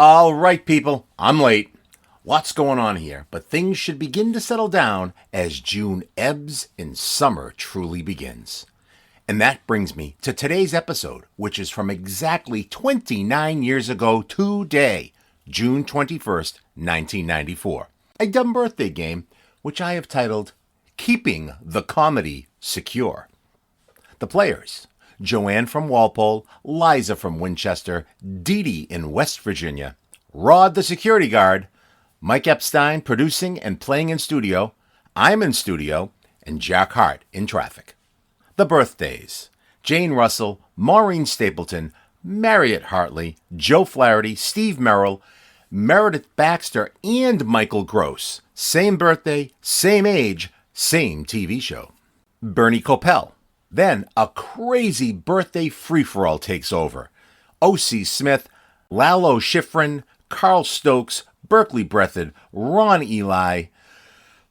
All right, people, I'm late. Lots going on here, but things should begin to settle down as June ebbs and summer truly begins. And that brings me to today's episode, which is from exactly 29 years ago today, June 21st, 1994. A dumb birthday game, which I have titled Keeping the Comedy Secure. The players: Joanne from Walpole, Liza from Winchester, Deedee in West Virginia, Rod the security guard, Mike Epstein producing and playing in studio, I'm in studio, and Jack Harte in traffic. The birthdays: Jane Russell, Maureen Stapleton, Mariette Hartley, Joe Flaherty, Steve Merrill, Meredith Baxter, and Michael Gross. Same birthday, same age, same TV show. Bernie Kopell. Then a crazy birthday free-for-all takes over. O.C. Smith, Lalo Schifrin, Carl Stokes, Berkely Breathed, Ron Eli,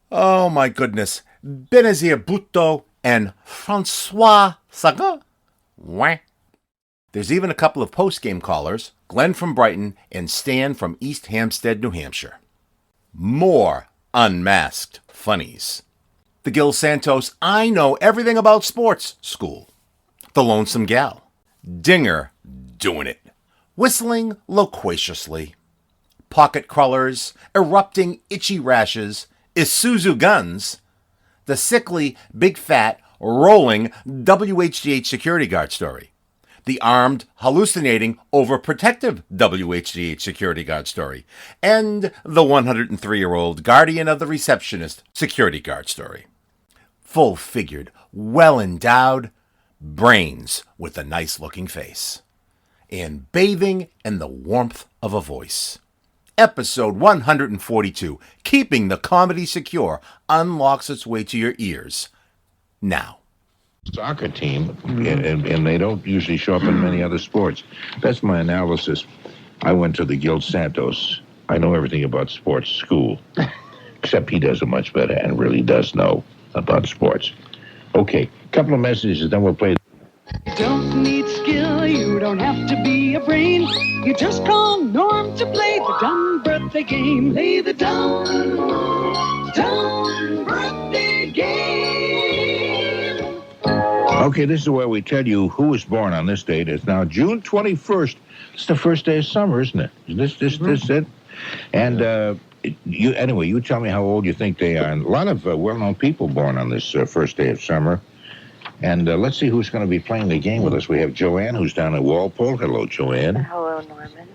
oh my goodness, Benazir Bhutto, and Francoise Sagan. Wah. There's even a couple of post-game callers, Glenn from Brighton and Stan from East Hampstead, New Hampshire. More unmasked funnies. The Gil Santos I Know Everything About Sports School. The Lonesome Gal. Dinger doing it. Whistling loquaciously. Pocket crawlers, erupting itchy rashes, Isuzu guns. The sickly, big fat, rolling WHGH security guard story. The armed, hallucinating, overprotective WHGH security guard story. And the 103-year-old guardian of the receptionist security guard story. Full-figured, well-endowed, brains with a nice-looking face. And bathing in the warmth of a voice. Episode 142, Keeping the Comedy Secure, unlocks its way to your ears now. Soccer team, and they don't usually show up in many other sports. That's my analysis. I went to the Gil Santos I Know Everything About Sports School, except he does it much better and really does know about sports. Okay, couple of messages, then we'll play. Don't need skill, you don't have to be a brain. You just call Norm to play the dumb birthday game. Play the dumb birthday game. Okay, this is where we tell you who was born on this date. It's now June 21st. It's the first day of summer, isn't it? This it? And you tell me how old you think they are. And a lot of well-known people born on this first day of summer. And let's see who's going to be playing the game with us. We have Joanne, who's down at Walpole. Hello, Joanne. Hello, Norman.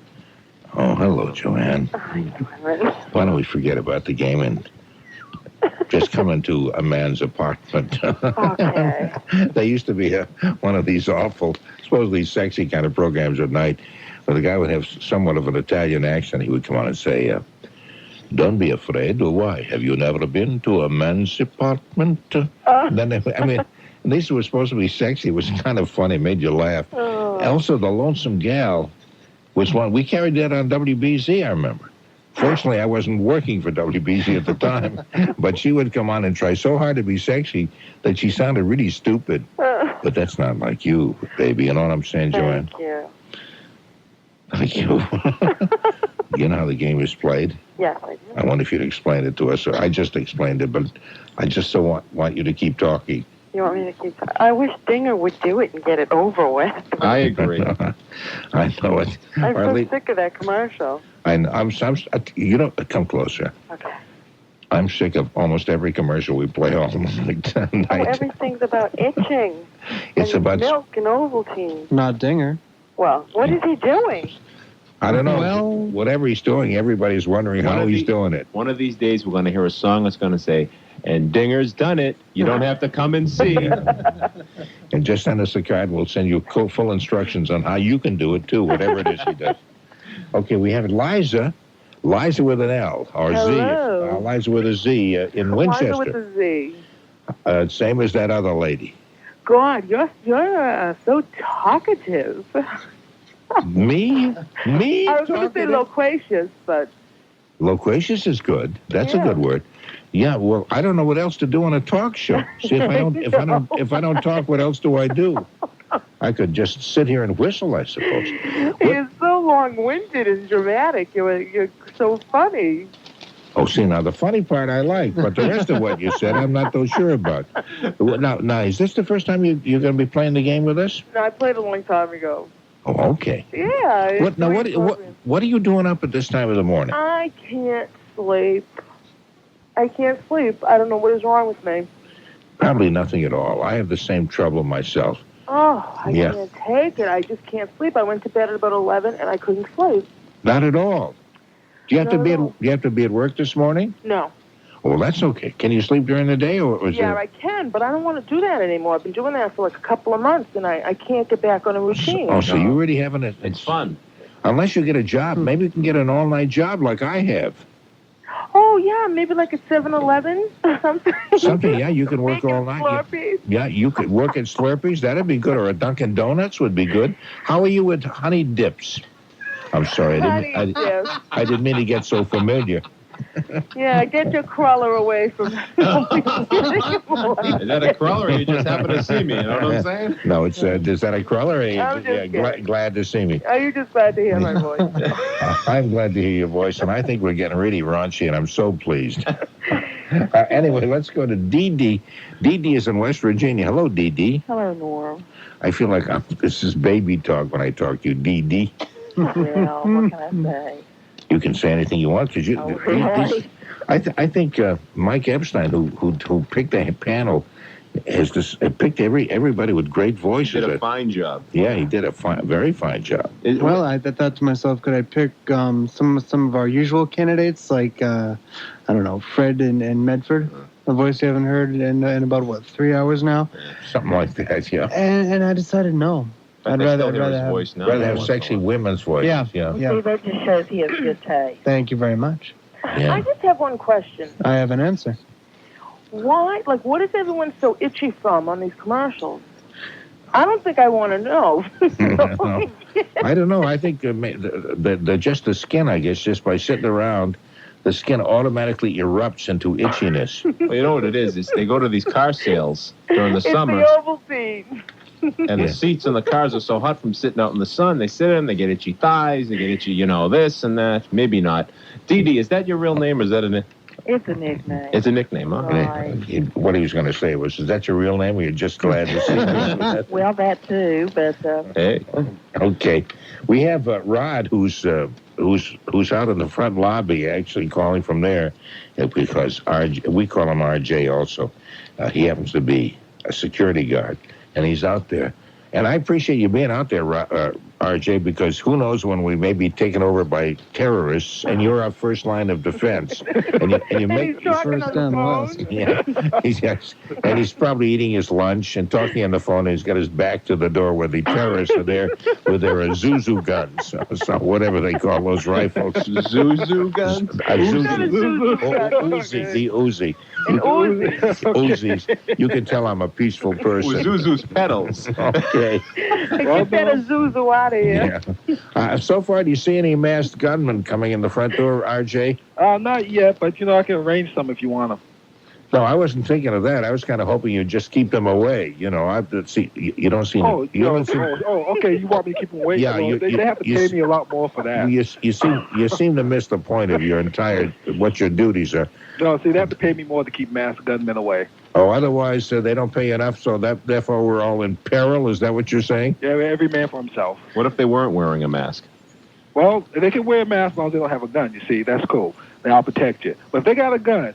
Oh, hello, Joanne. Hi, Norman. Why don't we forget about the game and just come into a man's apartment? Okay. There used to be one of these awful, supposedly sexy kind of programs at night where the guy would have somewhat of an Italian accent. He would come on and say, don't be afraid. Why? Have you never been to a man's apartment? Then, these were supposed to be sexy. It was kind of funny. It made you laugh. Oh. Also, the Lonesome Gal was one. We carried that on WBZ, I remember. Fortunately, I wasn't working for WBZ at the time, but she would come on and try so hard to be sexy that she sounded really stupid. But that's not like you, baby. You know what I'm saying, Joanne? Thank you. Thank you. You know how the game is played? Yes, I do. I wonder if you'd explain it to us. I just explained it, but I just so want you to keep talking. You want me to keep... I wish Dinger would do it and get it over with. I agree. I know it. I'm so sick of that commercial. I'm you don't come closer. Okay. I'm sick of almost every commercial we play all night. Everything's about itching. It's and about milk and Ovaltine. Not Dinger. Well, what is he doing? I don't know. Well, whatever he's doing, everybody's wondering how he's doing it. One of these days, we're going to hear a song that's going to say, and Dinger's done it. You don't have to come and see. And just send us a card. We'll send you full instructions on how you can do it, too, whatever it is he does. Okay, we have Liza. Liza with an L, or Hello. Z. Liza with a Z in Winchester. Liza with a Z. Same as that other lady. God, you're so talkative. Me? I was going to say loquacious, but... Loquacious is good. That's a good word. Yeah, well, I don't know what else to do on a talk show. See, if I don't talk, what else do I do? I could just sit here and whistle, I suppose. He's so long-winded and dramatic. You're so funny. Oh, see, now the funny part I like, but the rest of what you said, I'm not so sure about. Now, is this the first time you're going to be playing the game with us? No, I played a long time ago. Oh, okay. Yeah. What are you doing up at this time of the morning? I can't sleep. I don't know what is wrong with me. Probably nothing at all. I have the same trouble myself. Oh, I can't take it. I just can't sleep. I went to bed at about 11 and I couldn't sleep. Not at all. Do you have to be at work this morning? No. Well, that's okay. Can you sleep during the day, or is I can, but I don't want to do that anymore. I've been doing that for like a couple of months, and I can't get back on a routine. So you already having it? It's fun. Unless you get a job, maybe you can get an all-night job like I have. Oh yeah, maybe like a 7-Eleven or something. Something, yeah. You can work all night. Slurpees. Yeah, you could work at Slurpees. That'd be good, or a Dunkin' Donuts would be good. How are you with honey dips? I'm sorry, I didn't mean to get so familiar. Yeah, get your crawler away from me. Is that a crawler, or you just happen to see me? You know what I'm saying? No, it's is that a crawler? I'm just glad to see me. Are you just glad to hear my voice? I'm glad to hear your voice, and I think we're getting really raunchy, and I'm so pleased. Anyway, let's go to Deedee. Deedee is in West Virginia. Hello, Deedee. Hello, Norm. I feel like this is baby talk when I talk to you, Deedee. Well, what can I say? You can say anything you want, because Really? I think Mike Epstein, who picked the panel, has picked everybody with great voices. He did a fine job. Yeah, he did a very fine job. Well, I thought to myself, could I pick some of our usual candidates, like I don't know, Fred and Medford, a voice you haven't heard in about 3 hours now, something like that. Yeah. And I decided no. I'd rather have sexy women's voices. Yeah. See, that just shows he has good taste. Thank you very much. Yeah. I just have one question. I have an answer. Why? Like, what is everyone so itchy from on these commercials? I don't think I want to know. No. I don't know. I think just the skin, I guess, just by sitting around, the skin automatically erupts into itchiness. Well, you know what it is? They go to these car sales during the summer. It's the Ovaltine. And the seats in the cars are so hot from sitting out in the sun. They sit in, they get itchy thighs, they get itchy, this and that. Maybe not. Deedee, is that your real name, or is that It's a nickname. It's a nickname, huh? Right. What he was going to say was, is that your real name, or you're just glad to see me? Well, that too, but... Hey. Okay. We have Rod, who's out in the front lobby, actually calling from there, because we call him RJ also. He happens to be a security guard, and he's out there. And I appreciate you being out there, RJ, because who knows when we may be taken over by terrorists, and you're our first line of defense. And you make he's talking first on the down phone. west. and he's probably eating his lunch and talking on the phone, and he's got his back to the door where the terrorists are there with their Zuzu guns, so whatever they call those rifles. Zuzu guns? Uzi, the Uzi. Uzis. You can tell I'm a peaceful person. Zuzu's pedals. Okay. Get that Zuzu out of here. Yeah. So far, do you see any masked gunmen coming in the front door, RJ? Not yet, but I can arrange some if you want them. No, I wasn't thinking of that. I was kind of hoping you'd just keep them away. You don't see. Okay. You want me to keep them away? Yeah, they have to pay me a lot more for that. You seem to miss the point of your what your duties are. No, see, they have to pay me more to keep masked gunmen away. Oh, otherwise they don't pay enough, so therefore we're all in peril. Is that what you're saying? Yeah, every man for himself. What if they weren't wearing a mask? Well, they can wear a mask as long as they don't have a gun. You see, that's cool. Then I'll protect you. But if they got a gun,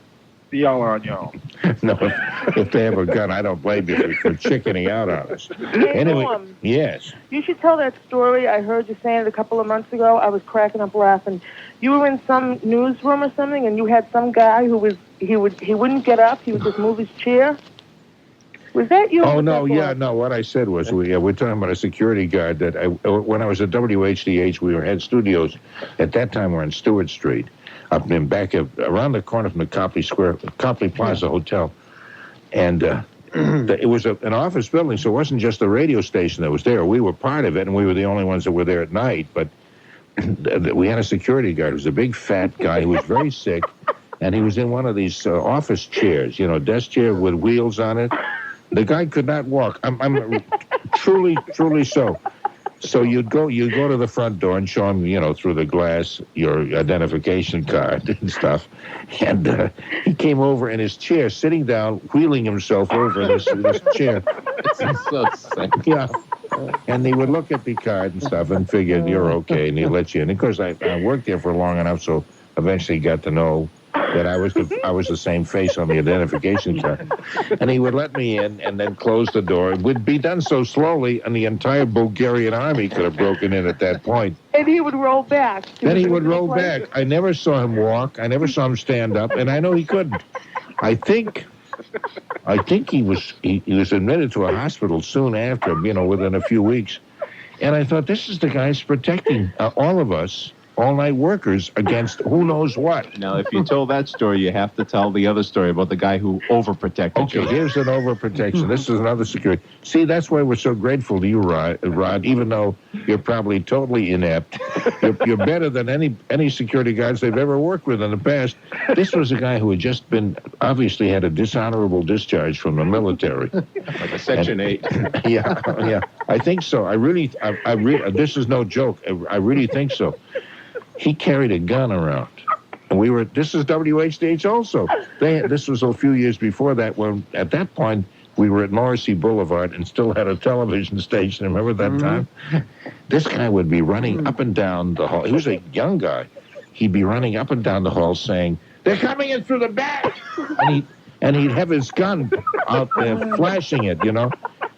y'all are on your own. No, if they have a gun, I don't blame you for chickening out on us. Anyway, yes. You should tell that story. I heard you saying it a couple of months ago. I was cracking up laughing. You were in some newsroom or something, and you had some guy who wouldn't get up. He would just move his chair. Was that you? Oh, no, yeah, no. What I said was, we're talking about a security guard that when I was at WHDH, we had studios. At that time, we're on Stewart Street, up in back around the corner from the Copley Plaza Hotel. And it was an office building, so it wasn't just the radio station that was there. We were part of it, and we were the only ones that were there at night. But we had a security guard who was a big, fat guy who was very sick, and he was in one of these office chairs, desk chair with wheels on it. The guy could not walk. I'm truly so. So you go to the front door and show him, through the glass, your identification card and stuff. And he came over in his chair, sitting down, wheeling himself over in this chair. It's so sick. Yeah. And he would look at the card and stuff and figured you're okay, and he'd let you in. Of course, I worked there for long enough, so eventually got to know that I was the same face on the identification card. And he would let me in and then close the door. It would be done so slowly, and the entire Bulgarian army could have broken in at that point. And he would roll back. Then he would roll back. I never saw him walk. I never saw him stand up, and I know he couldn't. I think he was admitted to a hospital soon after, within a few weeks. And I thought, this is the guy's protecting all of us, all-night workers, against who knows what. Now, if you told that story, you have to tell the other story about the guy who overprotected you. Okay, here's an overprotection. This is another security. See, that's why we're so grateful to you, Rod, even though you're probably totally inept. You're better than any security guards they've ever worked with in the past. This was a guy who had just obviously had a dishonorable discharge from the military. Like a Section 8. Yeah. I think so. I really, this is no joke. I really think so. He carried a gun around. And this is WHDH also. This was a few years before that, when at that point we were at Morrissey Boulevard and still had a television station. Remember that time? This guy would be running up and down the hall. He was a young guy. He'd be running up and down the hall saying, "They're coming in through the back!" And he'd have his gun out there flashing it,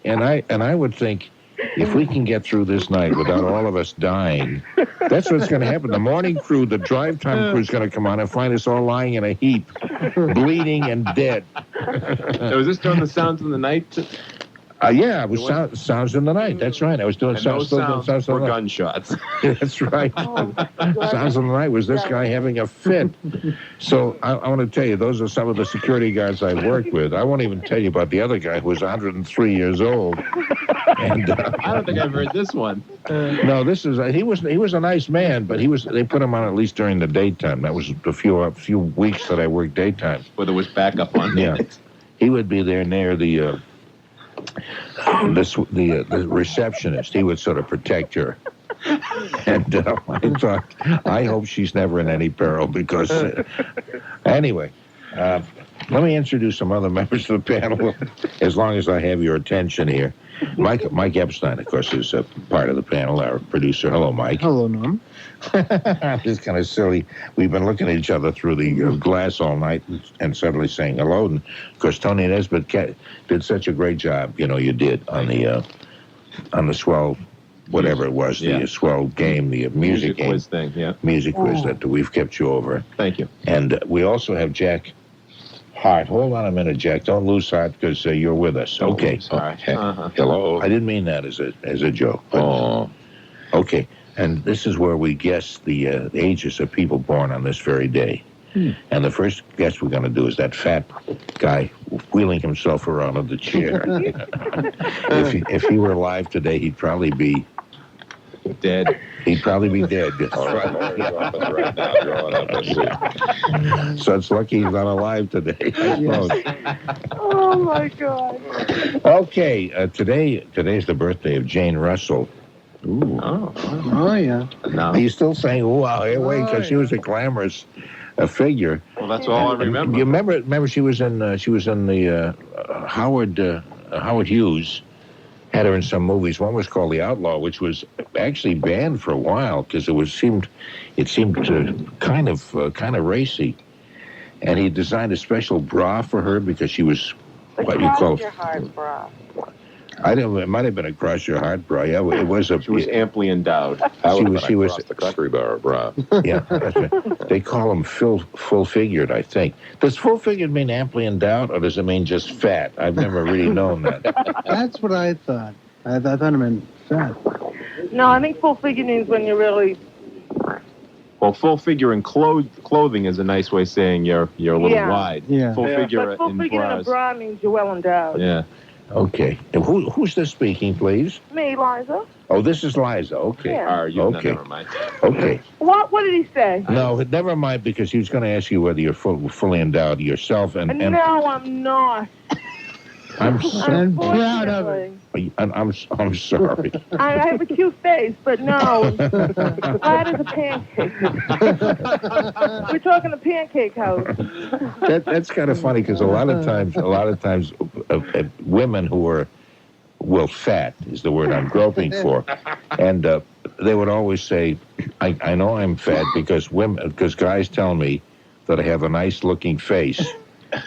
And I would think, if we can get through this night without all of us dying, that's what's going to happen. The morning crew, the drive time crew is going to come on and find us all lying in a heap, bleeding and dead. So was this during the Sounds in the Night? Yeah, it was Sounds in the Night. That's right. I was doing sounds in for the gunshots. That's right. Sounds in the Night was this guy having a fit. So I want to tell you, those are some of the security guards I worked with. I won't even tell you about the other guy who was 103 years old. And I don't think I've heard this one. No, this is he was a nice man, but they put him on at least during the daytime. That was a few weeks that I worked daytime. Where there was backup on. Yeah, he would be there near the receptionist. He would sort of protect her. And I thought, I hope she's never in any peril because anyway. Let me introduce some other members of the panel, as long as I have your attention here. Mike Epstein, of course, is a part of the panel, our producer. Hello, Mike. Hello, Norm. It's kind of silly. We've been looking at each other through the glass all night and suddenly saying hello. And, of course, Tony Nesbitt did such a great job, you did, on the swell, whatever it was, the swell game, the music game. Quiz thing, yeah. Music quiz that we've kept you over. Thank you. And we also have Jack Harte. Hold on a minute, Jack. Don't lose heart because you're with us. Okay. Hello. I didn't mean that as a joke. But, okay. And this is where we guess the ages of people born on this very day. And the first guess we're going to do is that fat guy wheeling himself around in the chair. if he were alive today, he'd probably be dead. He'd probably be dead. So it's lucky he's not alive today, I suppose. Oh, my God. Okay, today's the birthday of Jane Russell. Ooh. Oh, yeah. No. Are you still saying, "Oh, wow, hey, wait," because she was a glamorous figure. Well, that's all I remember. You remember she was in the Howard Hughes had her in some movies. One was called The Outlaw, which was actually banned for a while because it seemed kind of racy. And he designed a special bra for her because she was what you call your heart bra. It might have been a cross your heart bra. Yeah, it was a. She was amply endowed. She was the country bar bra. Yeah, that's right. They call them full-figured, I think. Does full-figured mean amply endowed, or does it mean just fat? I've never really known that. That's what I thought. I thought it meant fat. No, I think full figure means when you're really... Well, full figure in clothing is a nice way of saying you're a little wide. Yeah. Full figure But full in figure in a bras. bra means you're well endowed. Yeah. Okay. And who's this speaking, please? Me, Liza. Oh, this is Liza. Okay. Yeah. Okay. Never mind. Okay. What did he say? No, never mind, because he was going to ask you whether you're fully endowed yourself. And No, I'm not. I'm proud of it. I'm sorry. I have a cute face, but no, flat as a pancake. We're talking the pancake house. That's kind of funny because a lot of times, women who are, well, fat is the word I'm groping for, and they would always say, "I know I'm fat because guys tell me that I have a nice looking face."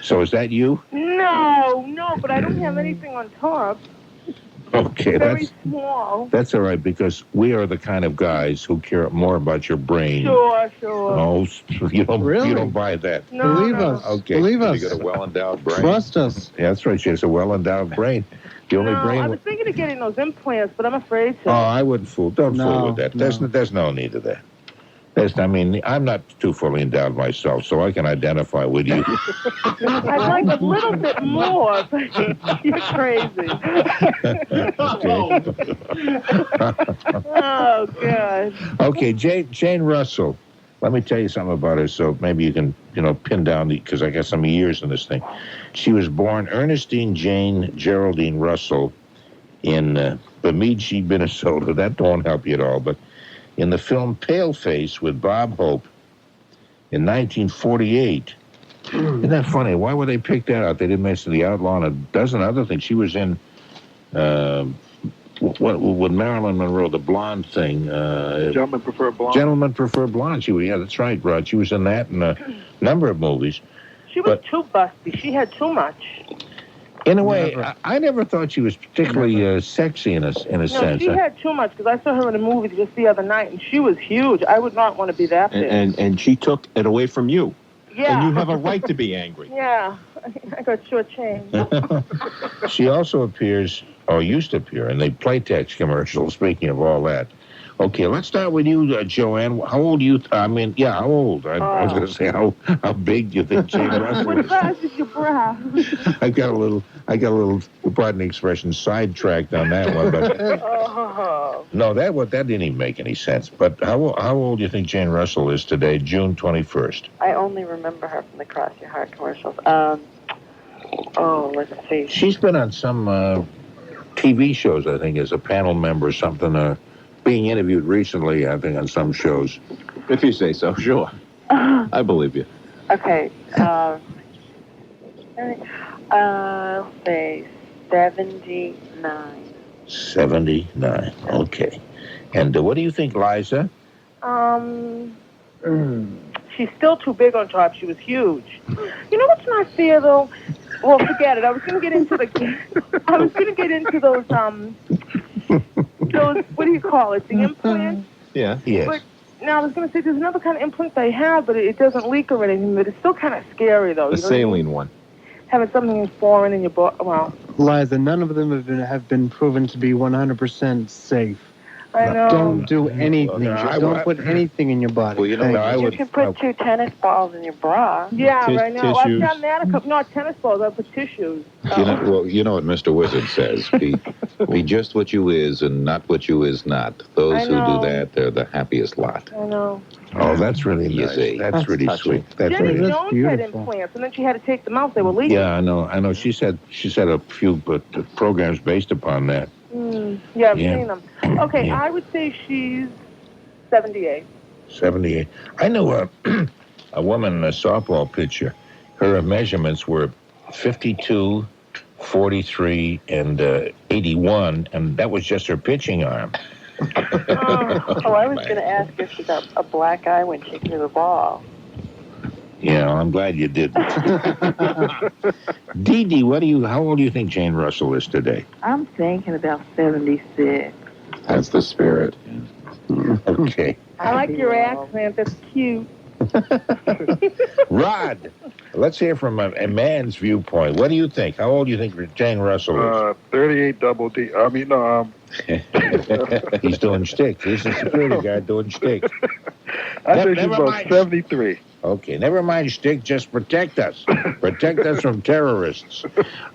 So is that you? No, but I don't have anything on top. Okay, Very small. that's all right because we are the kind of guys who care more about your brain. Sure. No, you don't. Really? You don't buy that. No, Believe no. us. Okay. Believe us. You got a well-endowed brain. Trust us. Yeah, that's right. She has a well-endowed brain. The only No, brain. I was thinking of getting those implants, but I'm afraid Oh, to. I wouldn't fool. Don't fool No, with that. no. There's no need of that. I'm not too fully endowed myself, so I can identify with you. I'd like a little bit more, but you're crazy. Oh, God. Okay, Jane Russell. Let me tell you something about her, so maybe you can, pin down because I got some years in this thing. She was born Ernestine Jane Geraldine Russell in Bemidji, Minnesota. That don't help you at all, but in the film Paleface with Bob Hope in 1948. Isn't that funny? Why would they pick that out? They didn't mention The Outlaw and a dozen other things. She was in with Marilyn Monroe, the blonde thing. Gentlemen Prefer Blonde. Gentlemen Prefer Blonde. Yeah, that's right, Rod. She was in that and a number of movies. She was too busty. She had too much. In a way, I never thought she was particularly sexy in a sense. No, she had too much because I saw her in a movie just the other night, and she was huge. I would not want to be that big. And she took it away from you. Yeah. And you have a right to be angry. Yeah, I got shortchanged. She also appears, or used to appear, in the Playtex commercial, speaking of all that. Okay, let's start with you, Joanne. How old are you? How old? I was going to say, how big do you think Jane Russell What is? size is your bra? I got a little, pardon the expression, sidetracked on that one. But no, that didn't even make any sense. But how old do you think Jane Russell is today, June 21st? I only remember her from the Cross Your Heart commercials. Let's see. She's been on some TV shows, I think, as a panel member or something. Being interviewed recently, I think, on some shows. If you say so, sure. I believe you. Okay. I'll say 79. 79. Okay. And what do you think, Liza? She's still too big on top. She was huge. You know what's not fair though? Well, forget it. I was going to get into those what do you call it? The implants. Yeah. Yes. But now I was going to say there's another kind of implant they have, but it doesn't leak or anything. But it's still kind of scary though. The saline one. Having something foreign in your body. Well, Liza, none of them have been proven to be 100% safe. I know. Don't do anything. No, Don't put anything in your body. Well, you know, You can put 2 tennis balls in your bra. Yeah, right now. I've tissues. done that a couple. Not tennis balls. I put tissues. you know what Mr. Wizard says. Be just what you is and not what you is not. Those who know. do that, they're the happiest lot. I know. Oh, that's really You nice. see. That's really touching. sweet. That's Jenny really That's Jones had beautiful. implants, and then she had to take them out. They were leaking. Yeah, I know. She said a few programs based upon that. Yeah, I've Yeah. seen them. Okay, Yeah. I would say she's 78. 78. I know a woman, a softball pitcher. Her measurements were 52, 43, and 81, and that was just her pitching arm. I was going to ask if she got a black eye when she threw the ball. Yeah, I'm glad you did. Deedee, how old do you think Jane Russell is today? I'm thinking about 76. That's the spirit. Okay. I like your accent. That's cute. Rod, let's hear from a man's viewpoint. What do you think? How old do you think Jane Russell is? 38 double D. I mean, no, He's doing shtick. He's a security guard doing shtick. I think she's never about mind. 73. Okay, never mind shtick. Just protect us. Protect us from terrorists.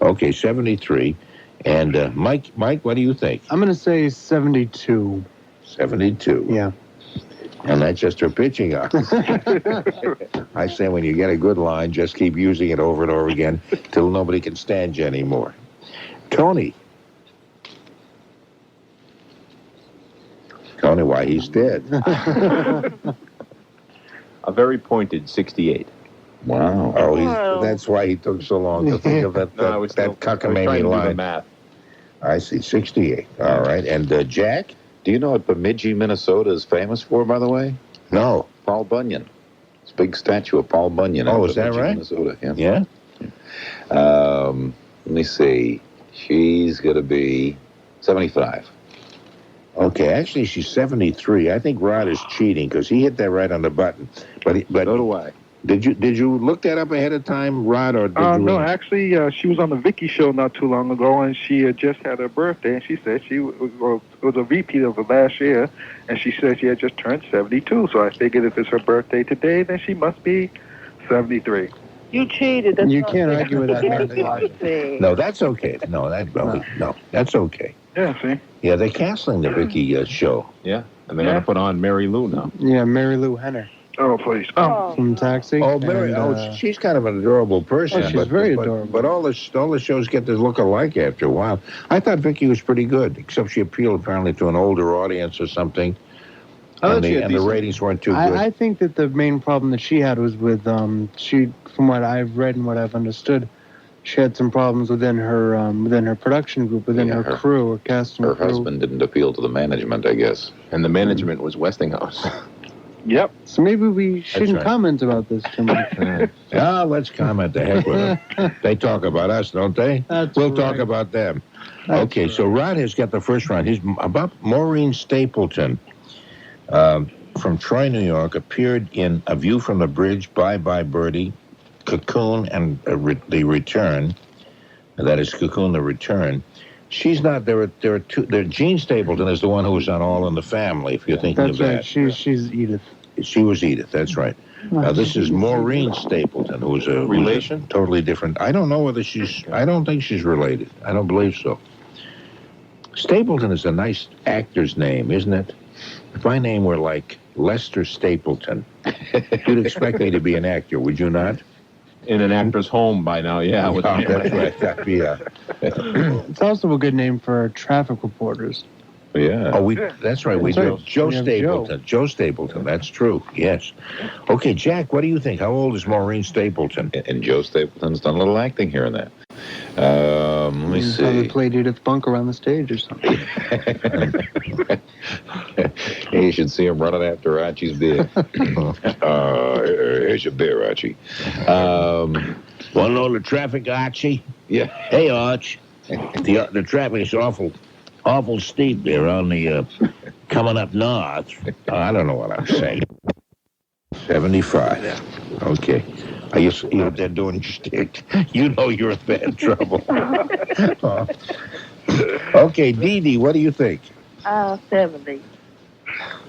Okay, 73. And Mike, what do you think? I'm going to say 72. 72. Yeah. And that's just her pitching arm. I say when you get a good line, just keep using it over and over again till nobody can stand you anymore. Tony. Tony, why he's dead. A very pointed 68. Wow. Oh, that's why he took so long to think of that No, I was that trying to cockamamie do the line. math. I see, 68. All right. And Jack? Do you know what Bemidji, Minnesota is famous for, by the way? No. Paul Bunyan. It's a big statue of Paul Bunyan. Oh, in is that Bemidji, right? Minnesota, yeah. Yeah? Let me see. She's going to be 75. Okay, actually, she's 73. I think Rod is cheating because he hit that right on the button. But So do I. Did you look that up ahead of time, Rod, or did you? No, actually, she was on the Vicky show not too long ago, and she had just had her birthday, and she said it was a repeat of the last year, and she said she had just turned 72. So I figured if it's her birthday today, then she must be 73. You cheated. That's You not can't fair. argue with that. No, that's okay. No, that's okay. Yeah, see? Yeah, they're canceling the Vicky show. Yeah, and they're going to put on Mary Lou now. Yeah, Mary Lou Henner Oh, please. from Taxi. Oh, Mary. and, She's kind of an adorable person. Oh, she's very adorable. But all the shows get to look alike after a while. I thought Vicky was pretty good, except she appealed apparently to an older audience or something. And the ratings weren't too good. I think that the main problem that she had was with she, from what I've read and what I've understood, she had some problems within her production group, within her crew, her cast and Her crew. husband didn't appeal to the management, I guess. And the management was Westinghouse. Yep. So maybe we shouldn't right. comment about this too much. Let's comment the heck with them. They talk about us, don't they? We'll talk about them. Okay, so Rod has got the first round. He's about Maureen Stapleton from Troy, New York, appeared in A View from the Bridge, Bye Bye Birdie, Cocoon, and The Return. That is Cocoon, The Return. She's not. There are two. Jean Stapleton is the one who was on All in the Family. If you're thinking That's of right. that, She's Edith. she was Edith. That's right. This is Maureen Stapleton, who's a Relation? who's a totally different. I don't know whether she's. I don't think she's related. I don't believe so. Stapleton is a nice actor's name, isn't it? If my name were like Lester Stapleton, you'd expect me to be an actor, would you not? In an actor's home by now, yeah. With That's right. That'd be It's also a good name for traffic reporters. Yeah. Oh, that's right. We That's do. right. Joe We have Stapleton. Joe Stapleton. That's true. Yes. Okay, Jack, what do you think? How old is Maureen Stapleton? And Joe Stapleton's done a little acting here and there. Let me Probably see. played Edith Bunker on the stage or something. You should see him running after Archie's beer. Here's your beer, Archie. Want to know the traffic, Archie? Yeah. Hey, Arch. The traffic is awful steep there on the coming up north. I don't know what I'm saying. 75. Okay. Are you up there doing your stick? You know you're in bad trouble. Okay, Deedee, what do you think? 70.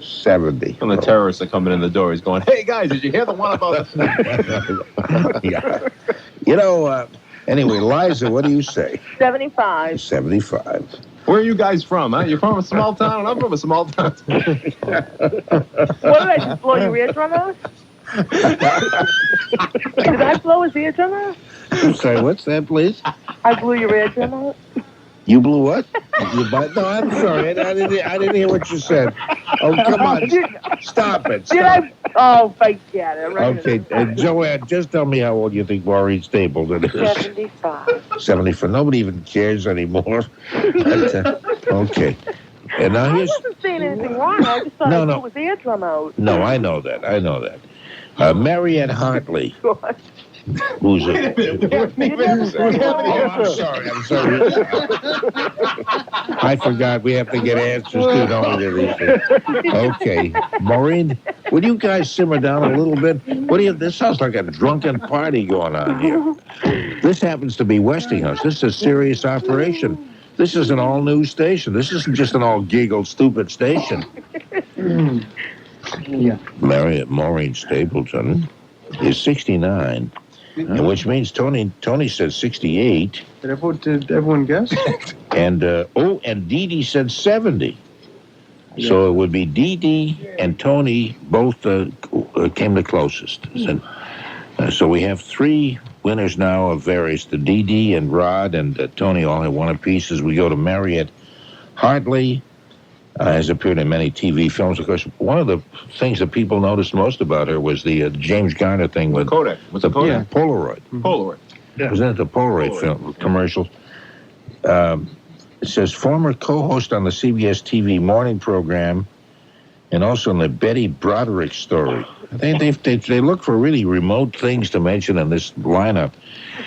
70. And the terrorists are coming in the door. He's going, "Hey guys, did you hear the one about?" Yeah. You know. Anyway, Liza, what do you say? 75. 75. Where are you guys from? Huh? You're from a small town. I'm from a small town. What did I just blow your eardrum out? Did I blow his eardrum out? I'm sorry, what's that, please? I blew your eardrum out? You blew what? No, I'm sorry. I didn't hear what you said. Oh, come on. Stop it. Did Stop. Oh, forget it. Right. Okay, Joanne, just tell me how old you think Maureen Stapleton is. 75. 74. Nobody even cares anymore. But, okay. And now I here's... wasn't saying anything wrong. I just thought I blew his eardrum out. No, I know that. Mariette Hartley, who's a... I'm sorry. I forgot. We have to get answers to all of these things. Okay. Maureen, would you guys simmer down a little bit? This sounds like a drunken party going on here. This happens to be Westinghouse. This is a serious operation. This is an all-news station. This isn't just an all-giggle, stupid station. Yeah. Maureen Stapleton is 69. And which means Tony said 68. Did everyone guess? And Deedee said 70. Yeah. So it would be Deedee and Tony both came the closest. So we have 3 winners now of various. The Deedee and Rod and Tony all have one apiece. As we go to Mariette Hartley, has appeared in many TV films. Of course, one of the things that people noticed most about her was the James Garner thing with Kodak. Was it Kodak? Polaroid. Polaroid. Yeah. Wasn't it the Polaroid film commercial? It says former co-host on the CBS TV morning program, and also in the Betty Broderick story. They look for really remote things to mention in this lineup.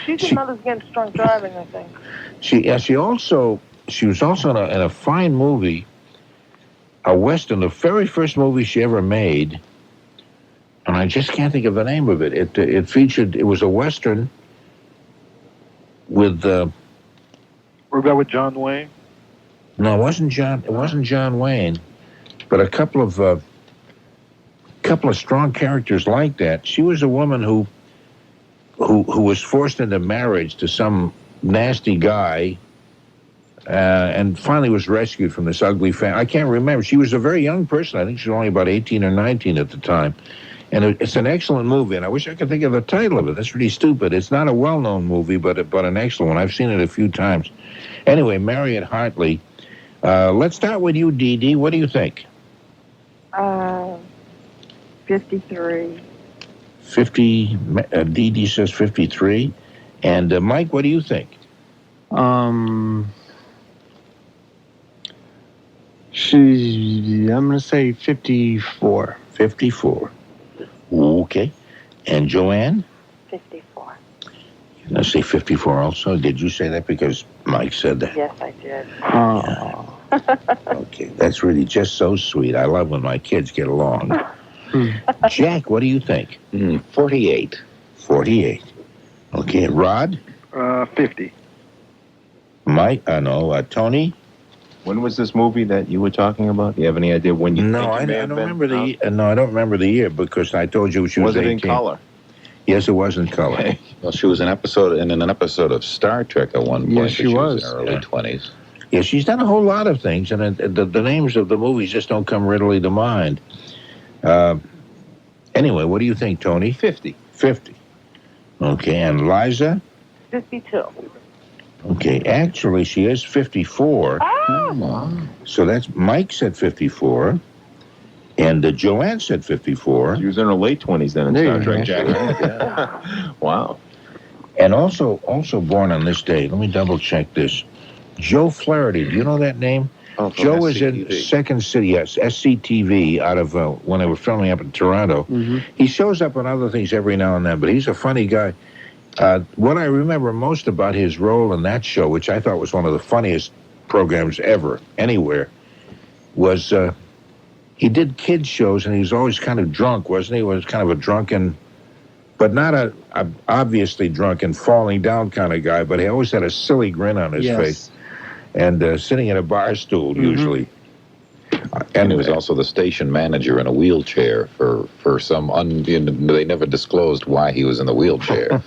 She's Mothers Against Drunk Driving, I think. She was also in a fine movie, a Western, the very first movie she ever made, and I just can't think of the name of it. It was a Western with Was that with John Wayne? no, it wasn't John Wayne, but a couple of strong characters like that. She was a woman who was forced into marriage to some nasty guy, and finally was rescued from this ugly family. I can't remember. She was a very young person. I think she was only about 18 or 19 at the time. And it's an excellent movie, and I wish I could think of the title of it. That's really stupid. It's not a well-known movie, but an excellent one. I've seen it a few times. Anyway, Mariette Hartley. Let's start with you, Deedee. What do you think? 53. 50. Deedee says 53. And Mike, what do you think? I'm gonna say 54. 54. Okay. And Joanne? 54. You're going to say 54 also? Did you say that because Mike said that? Yes, I did. Oh. Okay. That's really just so sweet. I love when my kids get along. Jack, what do you think? 48. 48. Okay. Rod? 50. Mike? Tony? When was this movie that you were talking about? Do you have any idea when you No, think I it may don't have been remember out? I don't remember the year because I told you she was Was it 18. in color? Yes, it was in color. Okay. Well, she was in an episode of Star Trek at one point. Yes, but she was. in her early 20s. Yeah, she's done a whole lot of things, and the names of the movies just don't come readily to mind. Anyway, what do you think, Tony? 50. 50. Okay, and Liza? 52. Okay, actually, she is 54. So that's Mike said 54, and Joanne said 54, She was in her late 20s then in There Star you Trek, go. Jack. Wow. and also born on this day. Let me double check this. Joe Flaherty, do you know that name? Oh, from Joe is in SCTV. Second City, yes, SCTV, out of when they were filming up in Toronto. Mm-hmm. He shows up on other things every now and then, but he's a funny guy. What I remember most about his role in that show, which I thought was one of the funniest programs ever, anywhere, was he did kids shows, and he was always kind of drunk, wasn't he? He was kind of a drunken, but not a obviously drunken, falling down kind of guy, but he always had a silly grin on his face. And sitting in a bar stool, usually. And he was also the station manager in a wheelchair for some they never disclosed why he was in the wheelchair.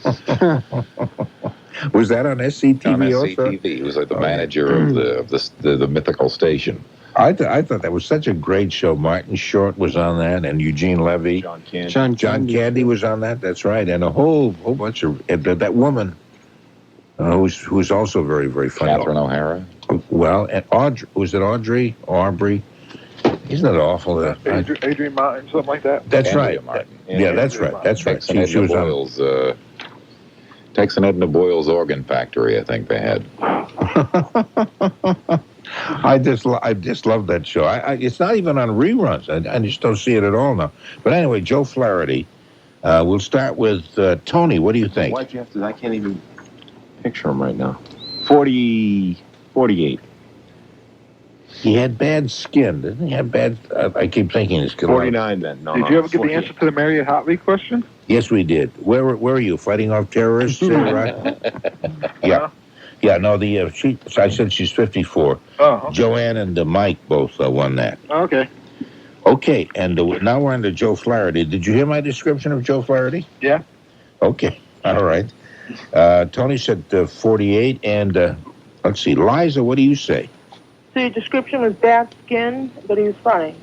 Was that on SCTV On also? SCTV, he was like the manager of the mythical station. I thought that was such a great show. Martin Short was on that, and Eugene Levy. John Candy. John Candy was on that. That's right, and a whole bunch of that woman who's also very, very funny. Catherine O'Hara. Well, and Audrey, was it Audrey? Aubrey? Isn't it awful? Adrian Martin, something like that. That's Andrea right. Martin. Yeah, that's right. That's right. Tex and She was Edna on. Boyle's, Tex and Edna Boyle's organ factory, I think they had. I just love that show. It's not even on reruns. I just don't see it at all now. But anyway, Joe Flaherty. We'll start with Tony. What do you think? Why'd you have to? I can't even picture him right now. 48. He had bad skin, didn't he? Have bad. I keep thinking his skin. 49 then. No, Did you ever get the answer to the Mariette Hartley question? Yes, we did. Where are you fighting off terrorists? Right? Yeah. Yeah. No, I said she's 54. Oh, okay. Joanne and Mike both won that. Okay. Okay, and now we're on to Joe Flaherty. Did you hear my description of Joe Flaherty? Yeah. Okay. All right. Tony said 48, and let's see, Liza, what do you say? So your description was bad skin, but he was funny.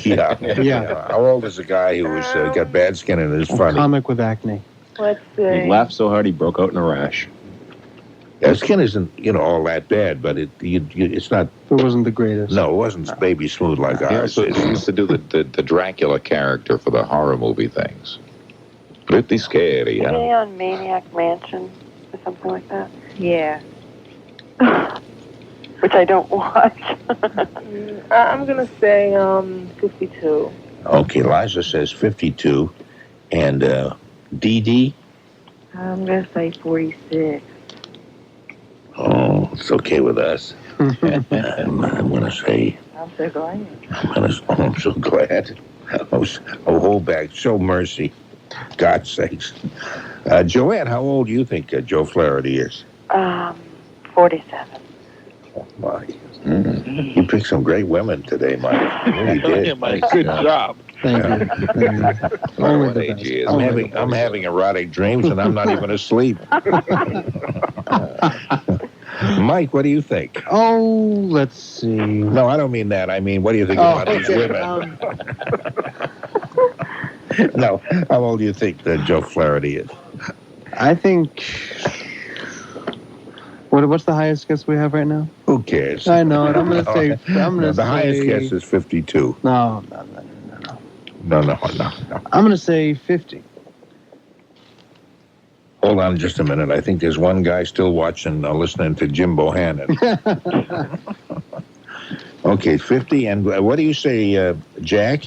Yeah. How old is the guy who was got bad skin and is funny? Comic with acne. Let's He see. laughed so hard he broke out in a rash. Yeah, skin isn't, all that bad, but it's not. It wasn't the greatest. No, it wasn't baby smooth like He ours. also used to do the Dracula character for the horror movie things. Pretty scary, Isn't huh? he on Maniac Mansion or something like that? Yeah. Which I don't watch. I'm gonna say 52. Okay, Liza says 52, and Deedee. I'm going to say 46. Oh, it's okay with us. I'm gonna say. I'm so glad. I'm so glad. Hold back. Show mercy. God's sakes. Joanne, how old do you think Joe Flaherty is? 47. My. You picked some great women today, Mike. You really did. Good job. Thank you. Only What the age best. he is. I'm having erotic dreams and I'm not even asleep. Mike, what do you think? Oh, let's see. No, I don't mean that. I mean, what do you think about these women? No, how old do you think that Joe Flaherty is? I think. What's the highest guess we have right now? Who cares? I know it. I'm gonna say. The highest guess is 52. No. No. I'm gonna say 50. Hold on just a minute. I think there's one guy still watching, listening to Jim Bohannon. Okay, 50. And what do you say, Jack?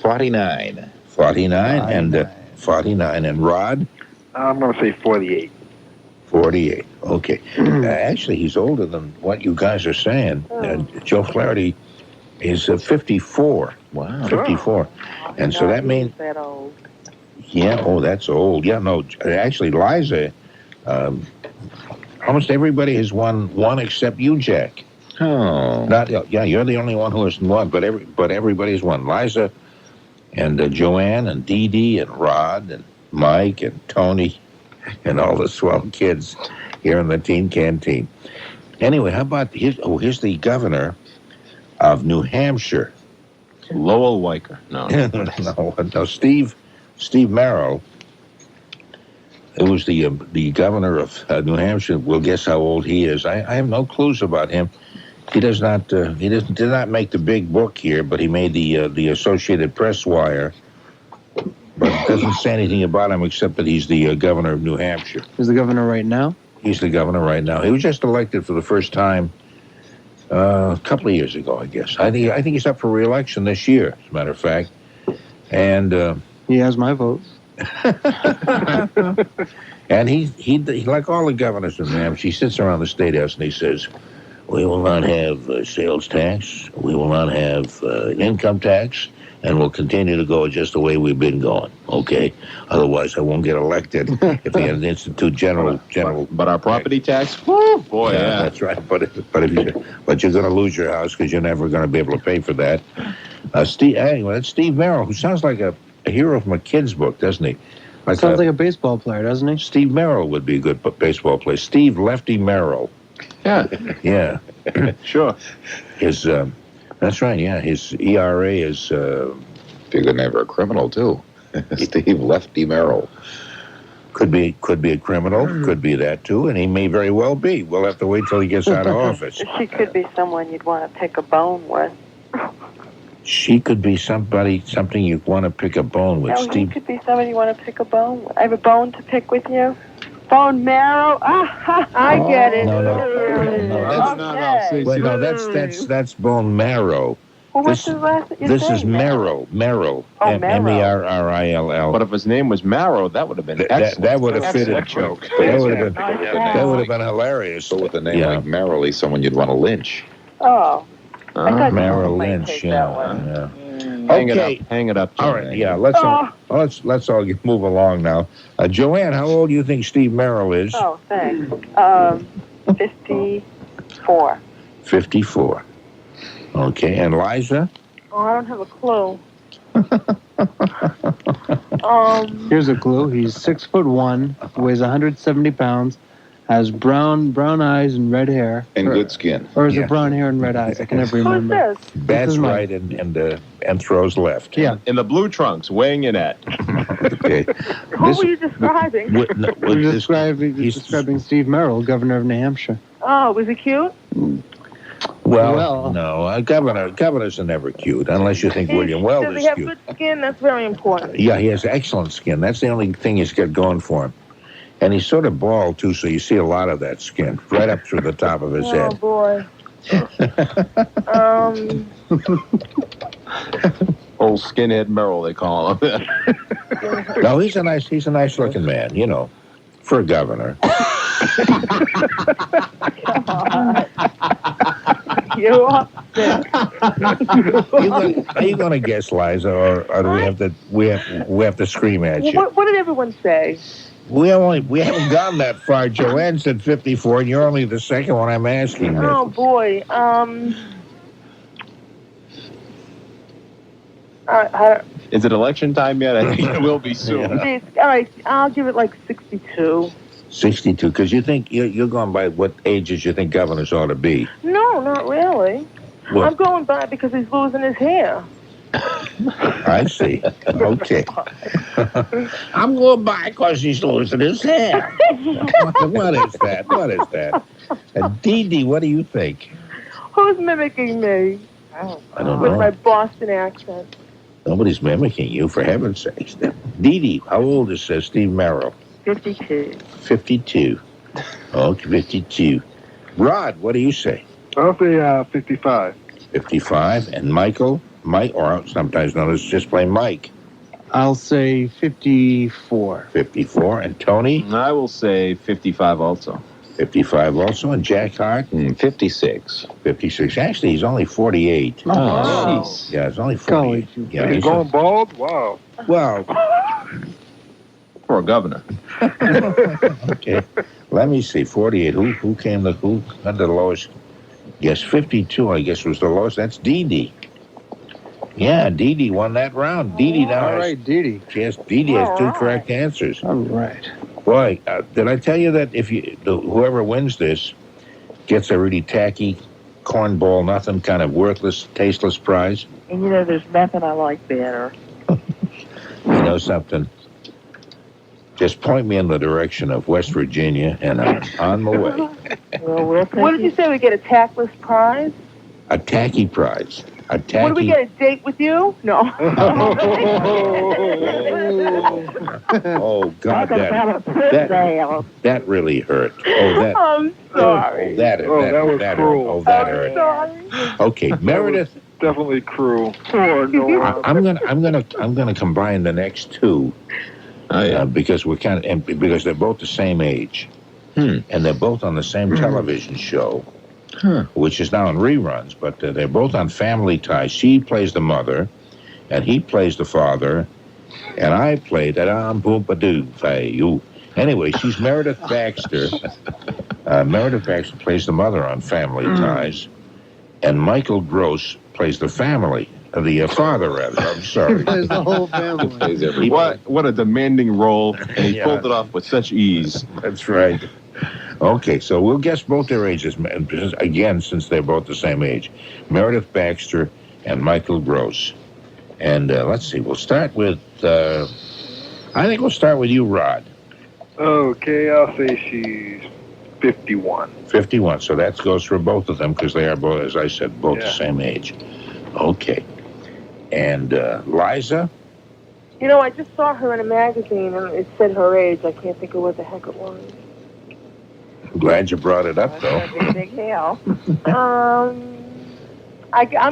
49. 49 and 49 and Rod? I'm going to say 48. 48. Okay. Actually, he's older than what you guys are saying. Joe Flaherty is 54. Wow. 54. And so that means... That old. Yeah, that's old. Yeah, no, actually, Liza, almost everybody has won one except you, Jack. Oh. You're the only one who hasn't won, but everybody's won. Liza and Joanne and Deedee and Rod and Mike and Tony and all the swell kids here in the teen canteen. Anyway, how about here's the governor of New Hampshire. Lowell Weicker. No. No, Steve Merrill, who was the governor of New Hampshire. We'll guess how old he is. I have no clues about him. He does not. Did not make the big book here, but he made the Associated Press wire. But it doesn't say anything about him except that he's the governor of New Hampshire. Is the governor right now? He's the governor right now. He was just elected for the first time a couple of years ago, I guess. I think he's up for re-election this year, as a matter of fact. And He has my vote. and he like all the governors in New Hampshire, he sits around the State House and he says, "We will not have sales tax. We will not have income tax. And we'll continue to go just the way we've been going, okay? Otherwise, I won't get elected if they institute general. But our property tax? Woo, boy, yeah. That's right. But you're going to lose your house because you're never going to be able to pay for that. Anyway, that's Steve Merrill, who sounds like a hero from a kid's book, doesn't he? Sounds like a baseball player, doesn't he? Steve Merrill would be a good baseball player. Steve Lefty Merrill. Yeah. Yeah. Sure. That's right, yeah. His ERA is... Be a good name for a criminal, too. Steve Lefty Merrill. Could be a criminal. Could be that, too. And he may very well be. We'll have to wait till he gets out of office. She could be someone you'd want to pick a bone with. She could be something you want to pick a bone with. No, Steve. he could be somebody you want to pick a bone with. I have a bone to pick with you. Bone marrow. I get it. That's bone marrow. Well, what's the last that you This say? is Merrill. Merrill. Oh, Merrill. Merrill. But if his name was Marrow, that would have been excellent. That would have fitted. Excellent joke. That would have been hilarious. So with a name like Merrill, he's someone you'd want to lynch. Oh. I thought Merrill you might Lynch, take yeah. that one. Hang it up. All right, yeah. Let's all move along now. Joanne, how old do you think Steve Merrill is? Oh, thanks. 54. 54. Okay, and Liza? Oh, I don't have a clue. Here's a clue. He's 6'1", weighs 170 pounds, has brown eyes and red hair. And good skin. Or is it brown hair and red eyes? I can never remember. Who's this? That's right, and and throws left. Yeah. In the blue trunks, weighing in at. Okay. Who were you describing? We're describing Steve Merrill, governor of New Hampshire. Oh, was he cute? Well, no, governors are never cute, unless you think William Weld Does is he have cute. good skin? That's very important. Yeah, he has excellent skin. That's the only thing he's got going for him. And he's sort of bald, too, so you see a lot of that skin right up through the top of his Oh, head. boy. Old skinhead Merrill, they call him. No, he's a nice looking man, you know, for a governor. You upset. Are you going to guess, Liza, or do we have to scream at you? What did everyone say? We haven't gone that far. Joanne said 54, and you're only the second one I'm asking. Oh, boy. Is it election time yet? I think it will be soon. All right, I'll give it like 62. 62, because you think you're going by what ages you think governors ought to be. No, not really. Well, I'm going by because he's losing his hair. I see. Okay. I'm going by because he's losing his hair. What is that? What is that? Deedee, what do you think? Who's mimicking me? I don't With know. my Boston accent. Nobody's mimicking you, for heaven's sakes. Deedee, how old is Steve Merrill? 52. 52. Okay, 52. Rod, what do you say? I'll say 55. 55. And Michael? Mike, or sometimes known as just plain Mike. I'll say 54. 54. And Tony? I will say 55 also. 55 also. And Jack Harte? 56. 56. Actually, he's only 48. Oh, jeez. Yeah, he's only 48. Yeah, He's going bald? Wow. Well, For a governor. okay. Let me see. 48. Who had the lowest? Yes, 52, I guess, was the lowest. That's Deedee. Yeah, Deedee won that round. Deedee now All right, Deedee. Yes, Deedee has two correct answers. All right. Boy, did I tell you that if whoever wins this gets a really tacky, cornball, nothing, kind of worthless, tasteless prize? And you know, there's nothing I like better. You know something? Just point me in the direction of West Virginia, and I'm on my way. Well, we'll take What did you say? We get a tactless prize? A tacky prize. A tacky. What do we get? A date with you? No. Oh God, that that really hurt. Oh, that. I'm sorry. Oh, that was hurt. cruel. Oh, that I'm hurt. sorry. Okay, Meredith. Definitely cruel. Poor Noah. I'm gonna combine the next two. Because we're because they're both the same age, and they're both on the same television show, which is now in reruns. But they're both on Family Ties. She plays the mother, and he plays the father, and I play that you. Anyway, she's Meredith Baxter. Meredith Baxter plays the mother on Family Ties, and Michael Gross plays the family. The father, rather. I'm sorry. There's the whole family. Plays every What a demanding role, and he pulled it off with such ease. That's right. Okay, so we'll guess both their ages, again, since they're both the same age. Meredith Baxter and Michael Gross. And let's see, we'll start with, I think we'll start with you, Rod. Okay, I'll say she's 51. 51, so that goes for both of them, because they are both, as I said, both the same age. Okay. And Liza? You know, I just saw her in a magazine, and it said her age. I can't think of what the heck it was. I'm glad you brought it up, though. That'd be a big hell. I'm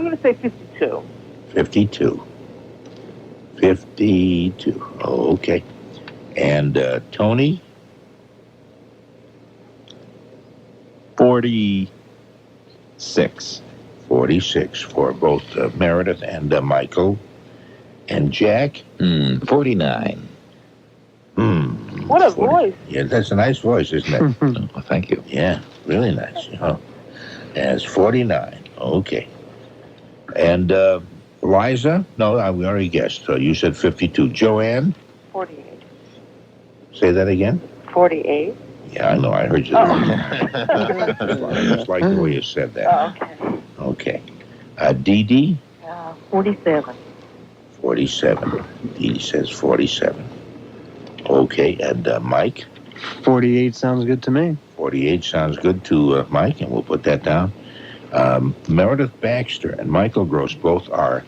going to say 52. 52. 52. Oh, okay. And Tony? 46. 46 for both Meredith and Michael. And Jack? 49. What a voice. Yeah, that's a nice voice, isn't it? Oh, thank you. Yeah, really nice. As 49. Okay. And Liza? No, we already guessed. So you said 52. Joanne? 48. Say that again? 48. Yeah, I know. I heard you. Just like the way you said that. Oh, okay. Okay. Deedee? 47. 47. He says 47. Okay, and Mike? 48 sounds good to me. 48 sounds good to Mike, and we'll put that down. Meredith Baxter and Michael Gross both are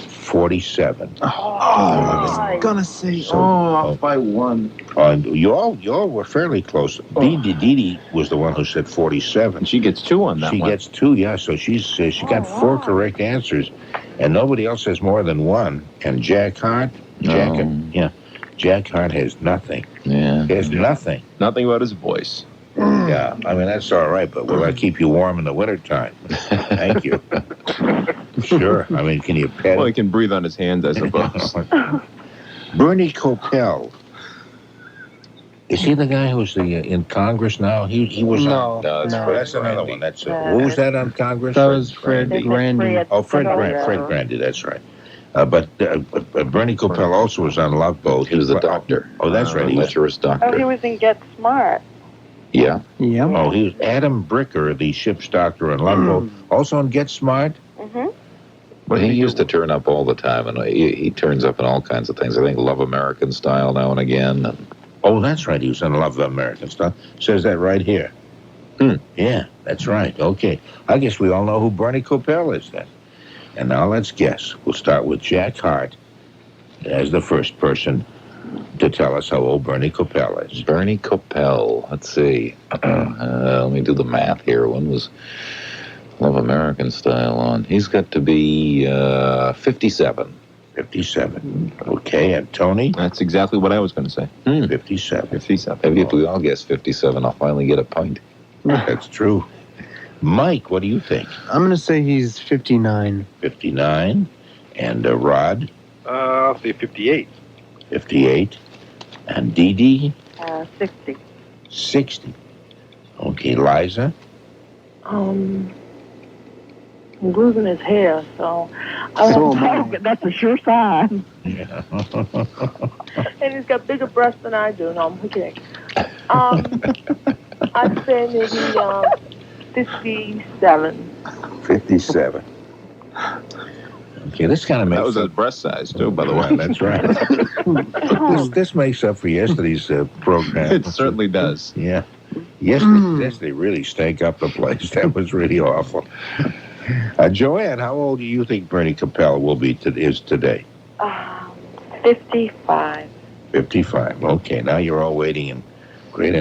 47. I was gonna say, off by one. You all were fairly close. Deedee was the one who said 47. She gets 2 on that She one. gets 2, yeah. So she got 4 correct answers, and nobody else has more than 1. And Jack Harte, Jack Harte has nothing. Yeah. He has nothing. Nothing about his voice. Yeah, I mean, that's all right, but will that keep you warm in the wintertime? Thank you. Sure. I mean, can you pet Well, he it? can breathe on his hands, I suppose. Bernie Kopell. Is he the guy who's in Congress now? He was No, on... no. That's another one. That's who was that on Congress? That was Fred Grandy. Oh, Fred Grandy, that's right. But Bernie Kopell also was on Love Boat. He was a doctor. Oh, that's right. He was, Lecherous Oh, he doctor. was in Get Smart. Yeah. Yeah. oh, he was Adam Bricker, the ship's doctor on Love Boat. Also on Get Smart. Mm-hmm. But he used to turn up all the time, and he turns up in all kinds of things. I think Love American Style now and again. And Oh, that's right. He was on Love American Stuff. Says that right here. Yeah, that's right. Okay. I guess we all know who Bernie Kopell is then. And now let's guess. We'll start with Jack Harte as the first person to tell us how old Bernie Kopell is. Bernie Kopell. Let's see. Let me do the math here. When was Love American Style on? He's got to be 57. 57. Okay, and Tony? That's exactly what I was going to say. 57. 57. Maybe if we all guess 57, I'll finally get a pint. That's true. Mike, what do you think? I'm gonna say he's 59. 59. And Rod? I'll say 58. 58. And Deedee? 60. 60. Okay, Liza? He's losing his hair, so... That's a sure sign. Yeah. And he's got bigger breasts than I do. No, I'm kidding. I'd say maybe 57. 57. Okay, this kind of makes That was up. his breast size, too, by the way. Yeah, that's right. this makes up for yesterday's program. It certainly does. Yeah. Yesterday really stank up the place. That was really awful. Joanne, how old do you think Bernie Kopell is today? 55. 55. Okay, now you're all waiting in great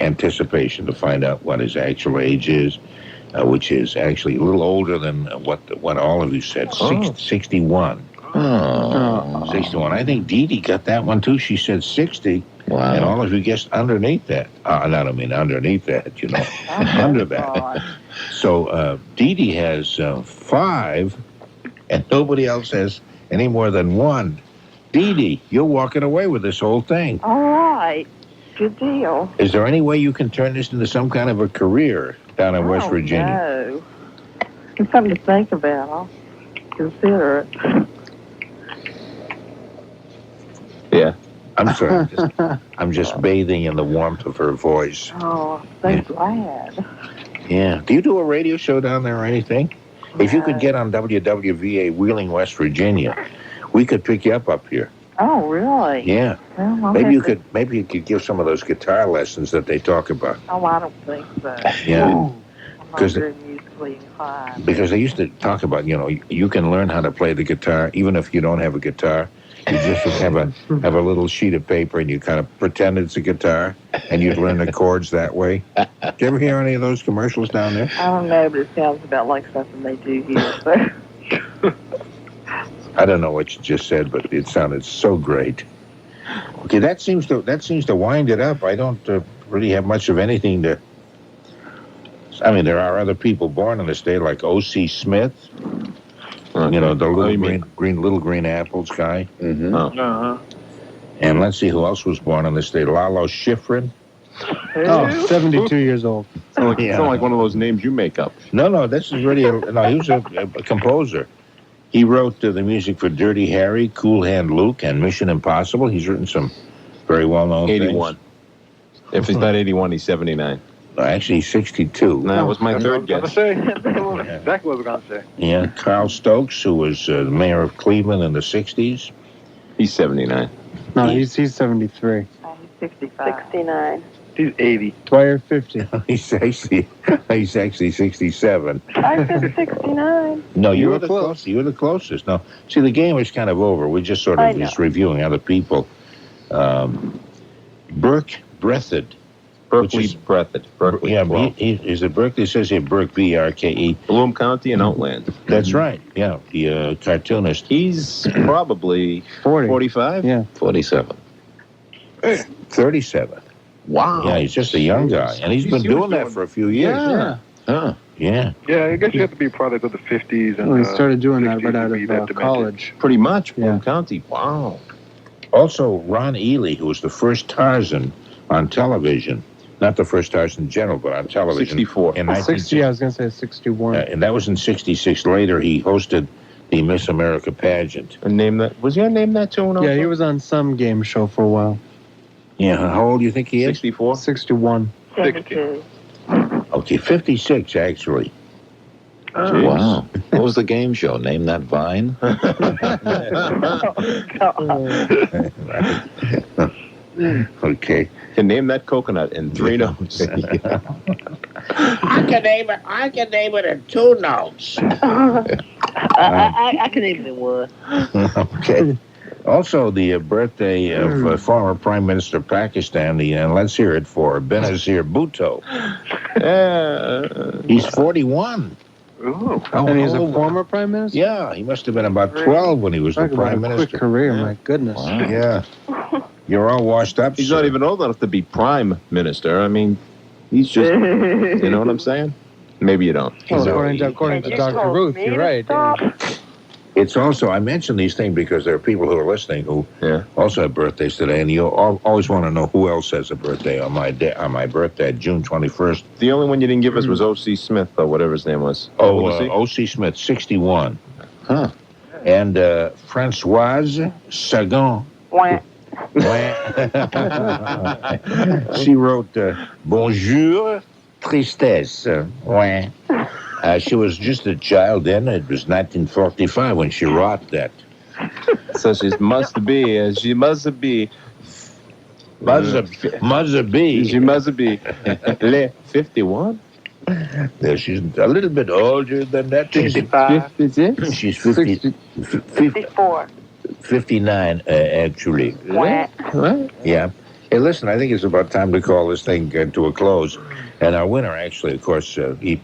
anticipation to find out what his actual age is, which is actually a little older than what all of you said. 61. Oh. 61. I think Deedee got that one too. She said 60. Wow. And all of you guessed underneath that. Underneath that, under that. So Deedee has 5, and nobody else has any more than 1. Deedee, you're walking away with this whole thing. All right. Good deal. Is there any way you can turn this into some kind of a career down in West Virginia? No. It's something to think about. I'll consider it. Yeah. I'm sorry. I'm just bathing in the warmth of her voice. Oh, so glad. Yeah. Do you do a radio show down there or anything? If you could get on WWVA Wheeling, West Virginia, we could pick you up here. Oh, really? Yeah. Well, I'll Maybe you have could give some of those guitar lessons that they talk about. Oh, I don't think so. Yeah. I'm not Because very musically inclined. Because they used to talk about, you can learn how to play the guitar even if you don't have a guitar. You just have a little sheet of paper and you kind of pretend it's a guitar and you'd learn the chords that way. Did you ever hear any of those commercials down there? I don't know, but it sounds about like something they do here. So. I don't know what you just said, but it sounded so great. Okay, that seems to wind it up. I don't really have much of anything to. I mean, there are other people born in the state like O.C. Smith. The little green apples guy. Mm-hmm. Oh. And let's see who else was born in the state. Lalo Schifrin. Oh, 72 years old. Sound like one of those names you make up. No, this is really he was a composer. He wrote the music for Dirty Harry, Cool Hand Luke, and Mission Impossible. He's written some very well-known 81. things. If he's not 81, he's 79. Actually, 62. That was my That's what I third was going to guess. say. Exactly what I was going to say. Yeah, Carl Stokes, who was mayor of Cleveland in the 60s. He's 79. No, he's 73. Oh, he's 65. 69. He's 80. Dwyer 50. He's actually 67. I said 69. No, you were were the close. closest. You were the closest. No, see, the game is kind of over. We're just sort I of know. just reviewing other people. Berkely Breathed. Berkely is- Breathed. Berkely. Yeah, Well, is it Berkeley? It says here Burke, B-R-K-E. Bloom County and Outland. That's right. Yeah, the cartoonist. He's probably 40. 45. Yeah. 47. 37. Wow. Yeah, he's just a young guy. And he's been He was doing that doing- for a few years. Yeah. Huh. Yeah. Yeah, I guess you have to be a product of the 50s. And, Well, he started doing that 60s right to out be of that demented. college. Pretty much. Bloom Yeah. County. Wow. Also, Ron Ely, who was the first Tarzan on television. Not the first Tarzan in general, but on television. 64. In 60, I was going to say 61. and that was in 66. Later, he hosted the Miss America pageant. And name that. Was your name that too? Yeah, he was on some game show for a while. Yeah, how old do you think he is? 64. 61. 72. Okay, 56, actually. Jeez. Wow. What was the game show? Name that vine? Okay. Can name that coconut in 3 notes. I can name it in 2 notes. I can name it in one. Okay. Also, the birthday of former Prime Minister of Pakistan, and let's hear it for Benazir Bhutto. He's 41. Ooh. And he's a former prime minister? Yeah, he must have been about 12 when he was the Talk about Prime a Minister. quick career, my goodness. Wow. Yeah. You're all washed up. He's sir. not even old enough to be prime minister. I mean, he's just, you know what I'm saying? Maybe you don't. Well, He's according to You Dr. told Ruth, me you're to right. stop. It's also, I mention these things because there are people who are listening who also have birthdays today, and you always want to know who else has a birthday on my birthday, June 21st. The only one you didn't give us was O.C. Smith, or whatever his name was. Oh, What was he? O.C. Smith, 61. Huh. And Francoise Sagan. Wah. She wrote Bonjour, Tristesse. She was just a child then. It was 1945 when she wrote that. So she must be. She must be. Mother B. She must be. Le 51? She's a little bit older than that. 65. She's 50, 54. 59, actually. Wah. Yeah. Hey, listen, I think it's about time to call this thing to a close. And our winner, actually, of course,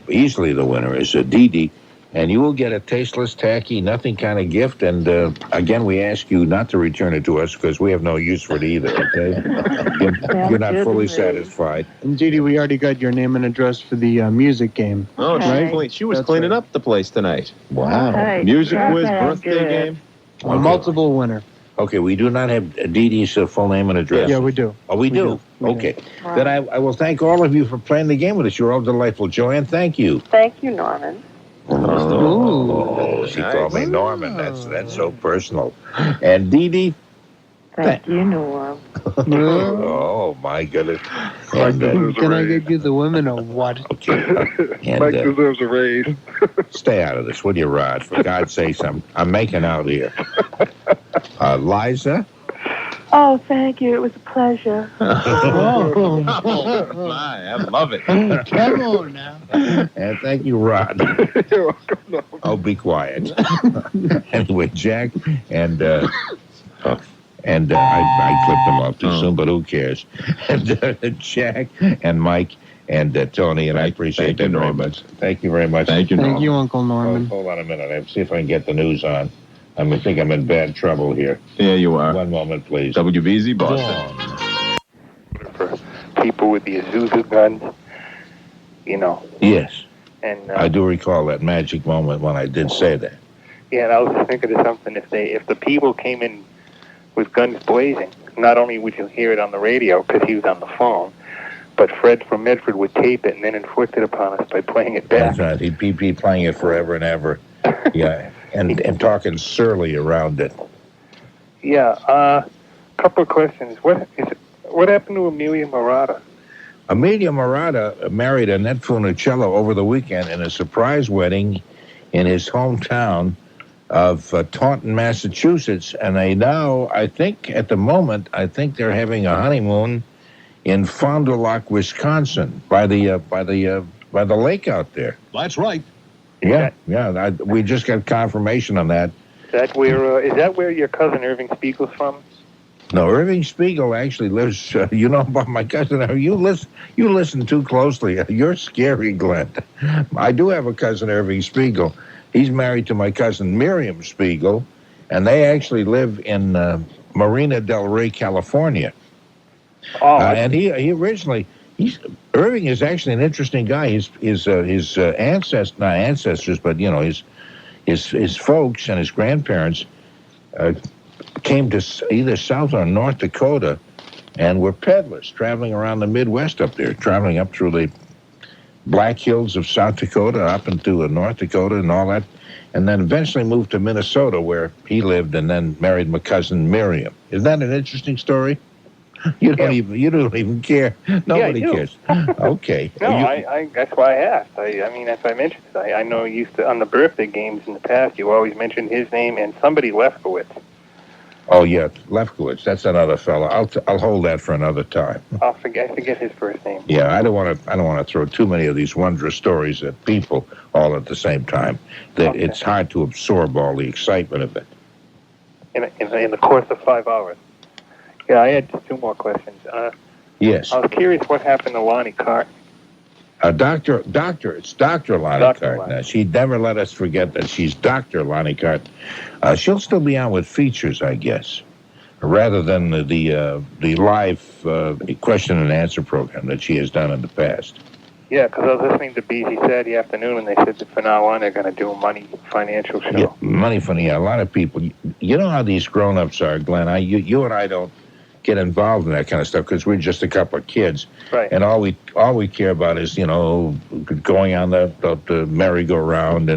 easily the winner is Deedee. And you will get a tasteless, tacky, nothing kind of gift. And again, we ask you not to return it to us because we have no use for it either, okay? You're not fully satisfied. And Deedee, we already got your name and address for the music game. Oh, Okay. she was That's cleaning right. up the place tonight. Wow. Hey, Music that quiz, sounds birthday good. game. A multiple winner. Okay, we do not have Deedee's full name and address. Yeah, we do. Oh, we do? We do. Okay. Then I will thank all of you for playing the game with us. You're all delightful. Joanne, thank you. Thank you, Norman. Oh, she called me Norman. That's so personal. And Deedee? Thank you, Norm. Oh, my goodness. And, Can I get you the women or what? okay. And, Mike deserves a raise. stay out of this, will you, Rod? For God's sakes, I'm making out here. Liza? Oh, thank you. It was a pleasure. Oh, My, I love it. come on now. And thank you, Rod. You're welcome. No. Oh, be quiet. Anyway, Jack and I clipped them off too soon, but who cares? And Jack and Mike and Tony, and I appreciate thank you, them very Norman. much. Thank you very much. Thank you, Thank Norman. you, Uncle Norman. Hold on a minute. I'll see if I can get the news on. I think I'm in bad trouble here. Yeah, you are. One moment, please. WBZ Boston. For people with the Azusa guns, you know. Yes, And I do recall that magic moment when I did say that. yeah, and I was just thinking of something. If the people came in with guns blazing, not only would you hear it on the radio because he was on the phone, but Fred from Medford would tape it and then inflict it upon us by playing it back. That's right. He'd be playing it forever and ever. Yeah, and talking surly around it. Yeah. Couple of questions. What happened to Amelia Murata? Amelia Murata married Annette Funicello over the weekend in a surprise wedding in his hometown of Taunton, Massachusetts. And they now, I think, at the moment, I think they're having a honeymoon in Fond du Lac, Wisconsin, by the lake out there. That's right. Yeah. We just got confirmation on that. Is that where your cousin Irving Spiegel's from? No, Irving Spiegel actually lives. You know about my cousin. You listen too closely. You're scary, Glenn. I do have a cousin, Irving Spiegel. He's married to my cousin Miriam Spiegel, and they actually live in Marina del Rey, California. And he originally, Irving is actually an interesting guy. His ancestors, not ancestors, but you know his folks and his grandparents came to either South or North Dakota, and were peddlers traveling around the Midwest up there, traveling up through the Black Hills of South Dakota, up into North Dakota and all that, and then eventually moved to Minnesota where he lived, and then married my cousin Miriam. Isn't that an interesting story? You don't even care. Nobody cares. Okay. No, I that's why I asked. I mean, as I mentioned, I know you used to, on the birthday games in the past, you always mentioned his name and somebody Lefkowitz. Oh yeah, Lefkowitz. That's another fella. I'll hold that for another time. I forget his first name. Yeah, I don't want to throw too many of these wondrous stories at people all at the same time. It's hard to absorb all the excitement of it. In the course of 5 hours. Yeah, I had just two more questions. Yes. I was curious what happened to Lonnie Carton. It's Dr. Lonnie Carton. Now, she'd never let us forget that she's Dr. Lonnie Carton. She'll still be on with features, I guess, rather than the live question and answer program that she has done in the past. Yeah, because I was listening to BZ Saturday afternoon, and they said that from now on they're going to do a money financial show. Yeah, money funny. A lot of people. You know how these grown-ups are, Glenn. You and I don't get involved in that kind of stuff because we're just a couple of kids, right? And all we care about is going on the merry-go-round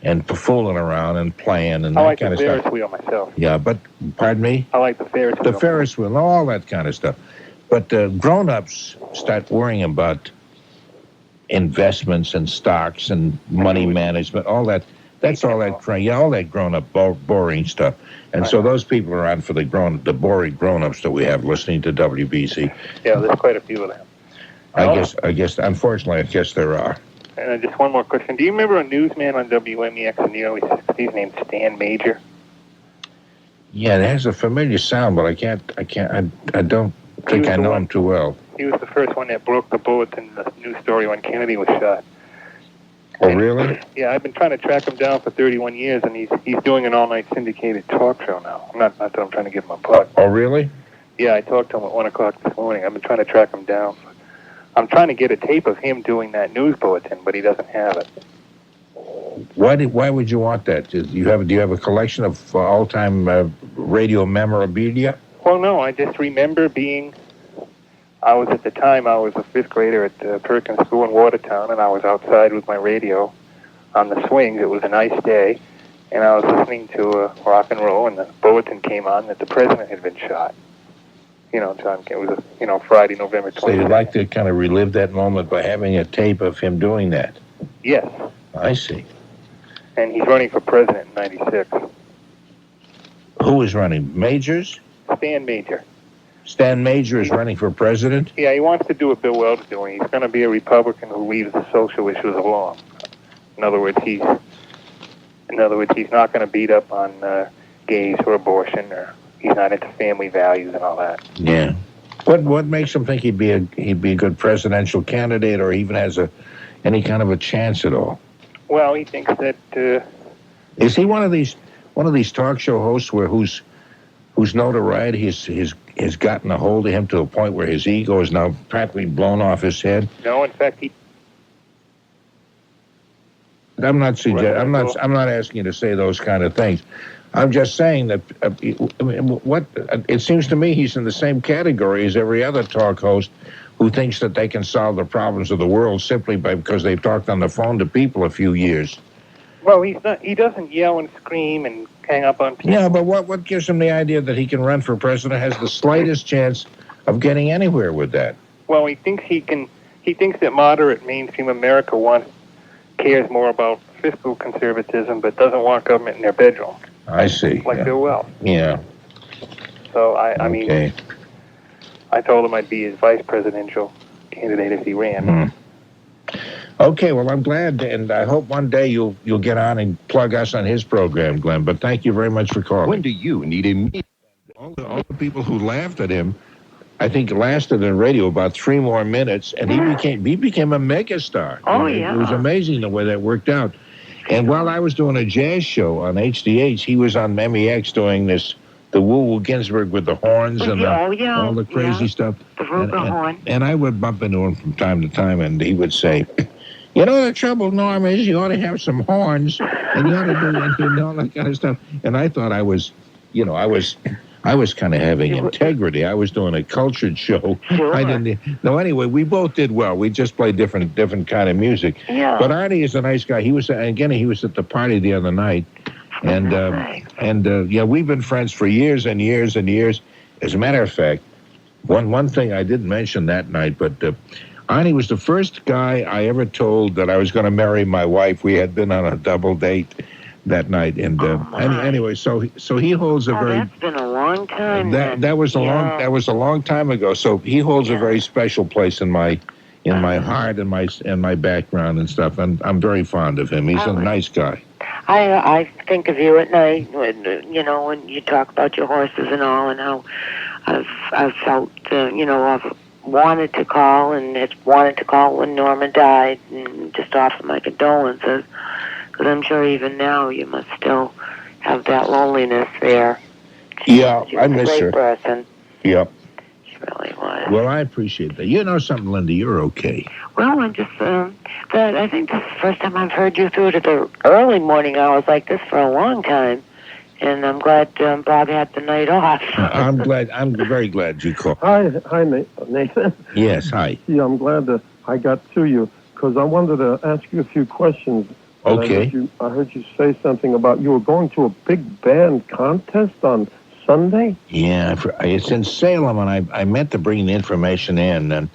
and fooling around and playing and that kind of stuff. I like the Ferris wheel myself. Yeah, but pardon me. I like the Ferris wheel. The Ferris wheel, all that kind of stuff. But grown-ups start worrying about investments and stocks and money management, all that. That's all that all that grown-up boring stuff. And so those people are on for the boring grown-ups that we have listening to WBC. Yeah, there's quite a few of them. I guess, unfortunately, there are. And just one more question. Do you remember a newsman on WMEX in the early 60s named Stan Major? Yeah, it has a familiar sound, but I don't think I know him too well. He was the first one that broke the bulletin, the news story when Kennedy was shot. Oh, really? Yeah, I've been trying to track him down for 31 years, and he's doing an all-night syndicated talk show now. Not that I'm trying to give him a plug. Oh, really? Yeah, I talked to him at 1 o'clock this morning. I've been trying to track him down. I'm trying to get a tape of him doing that news bulletin, but he doesn't have it. Why would you want that? Do you have a collection of all-time radio memorabilia? Well, no, I just remember I was a fifth grader at Perkins School in Watertown, and I was outside with my radio on the swings. It was a nice day, and I was listening to rock and roll, and the bulletin came on that the president had been shot. John, it was Friday, November 20th. So you'd like to kind of relive that moment by having a tape of him doing that? Yes. I see. And he's running for president in 96. Who is running? Majors? Stan Major. Stan Major is running for president? Yeah, he wants to do what Bill Weld's doing. He's going to be a Republican who leaves the social issues alone. In other words, he's not going to beat up on gays or abortion, or he's not into family values and all that. Yeah. What makes him think he'd be a good presidential candidate, or even has any kind of a chance at all? Well, he thinks that. Is he one of these talk show hosts whose notoriety has gotten a hold of him to a point where his ego is now practically blown off his head? No, in fact, I'm not asking you to say those kind of things. I'm just saying that it seems to me he's in the same category as every other talk host who thinks that they can solve the problems of the world simply because they've talked on the phone to people a few years. Well, he doesn't yell and scream and hang up on people. Yeah, but what gives him the idea that he can run for president, has the slightest chance of getting anywhere with that? Well, he thinks he thinks that moderate mainstream America cares more about fiscal conservatism, but doesn't want government in their bedroom. I see. Like Bill Wells. Yeah. So I mean, Okay. I told him I'd be his vice presidential candidate if he ran. Okay, well, I'm glad, and I hope one day you'll get on and plug us on his program, Glenn. But thank you very much for calling. When do you need a All the people who laughed at him, I think, lasted in radio about 3 more minutes, and he became a megastar. Oh, It yeah. was amazing the way that worked out. And while I was doing a jazz show on HDH, he was on MEX doing the Woo Ginsburg with the horns and all the crazy stuff. The Ruger and I would bump into him from time to time, and he would say, "You know, the trouble, Norm, is you ought to have some horns, and you ought to do all that kind of stuff." And I thought I was kind of having integrity. I was doing a cultured show. Sure. I didn't. No, anyway, we both did well. We just played different kind of music. Yeah. But Artie is a nice guy. He was at the party the other night, and we've been friends for years and years and years. As a matter of fact, one thing I didn't mention that night, but Arnie was the first guy I ever told that I was going to marry my wife. We had been on a double date that night, and anyway, so he holds a very. That's been a long time. That was a long time ago. So he holds a very special place in my heart and my background and stuff. And I'm very fond of him. He's a nice guy. I think of you at night when you talk about your horses and all, and how I've felt I've wanted to call when Norma died and just offer my condolences. But I'm sure even now you must still have that loneliness there. Yeah, I miss her. Great person. Yep. She really was. Well, I appreciate that. You know something, Linda? You're okay. Well, I'm just, but I think this is the first time I've heard you through to the early morning hours like this for a long time. And I'm glad Bob had the night off. I'm glad. I'm very glad you called. Hi, Nathan. Yes, hi. Yeah, I'm glad that I got to you because I wanted to ask you a few questions. Okay. I heard you say something about you were going to a big band contest on Sunday. Yeah, it's in Salem, and I meant to bring the information in. And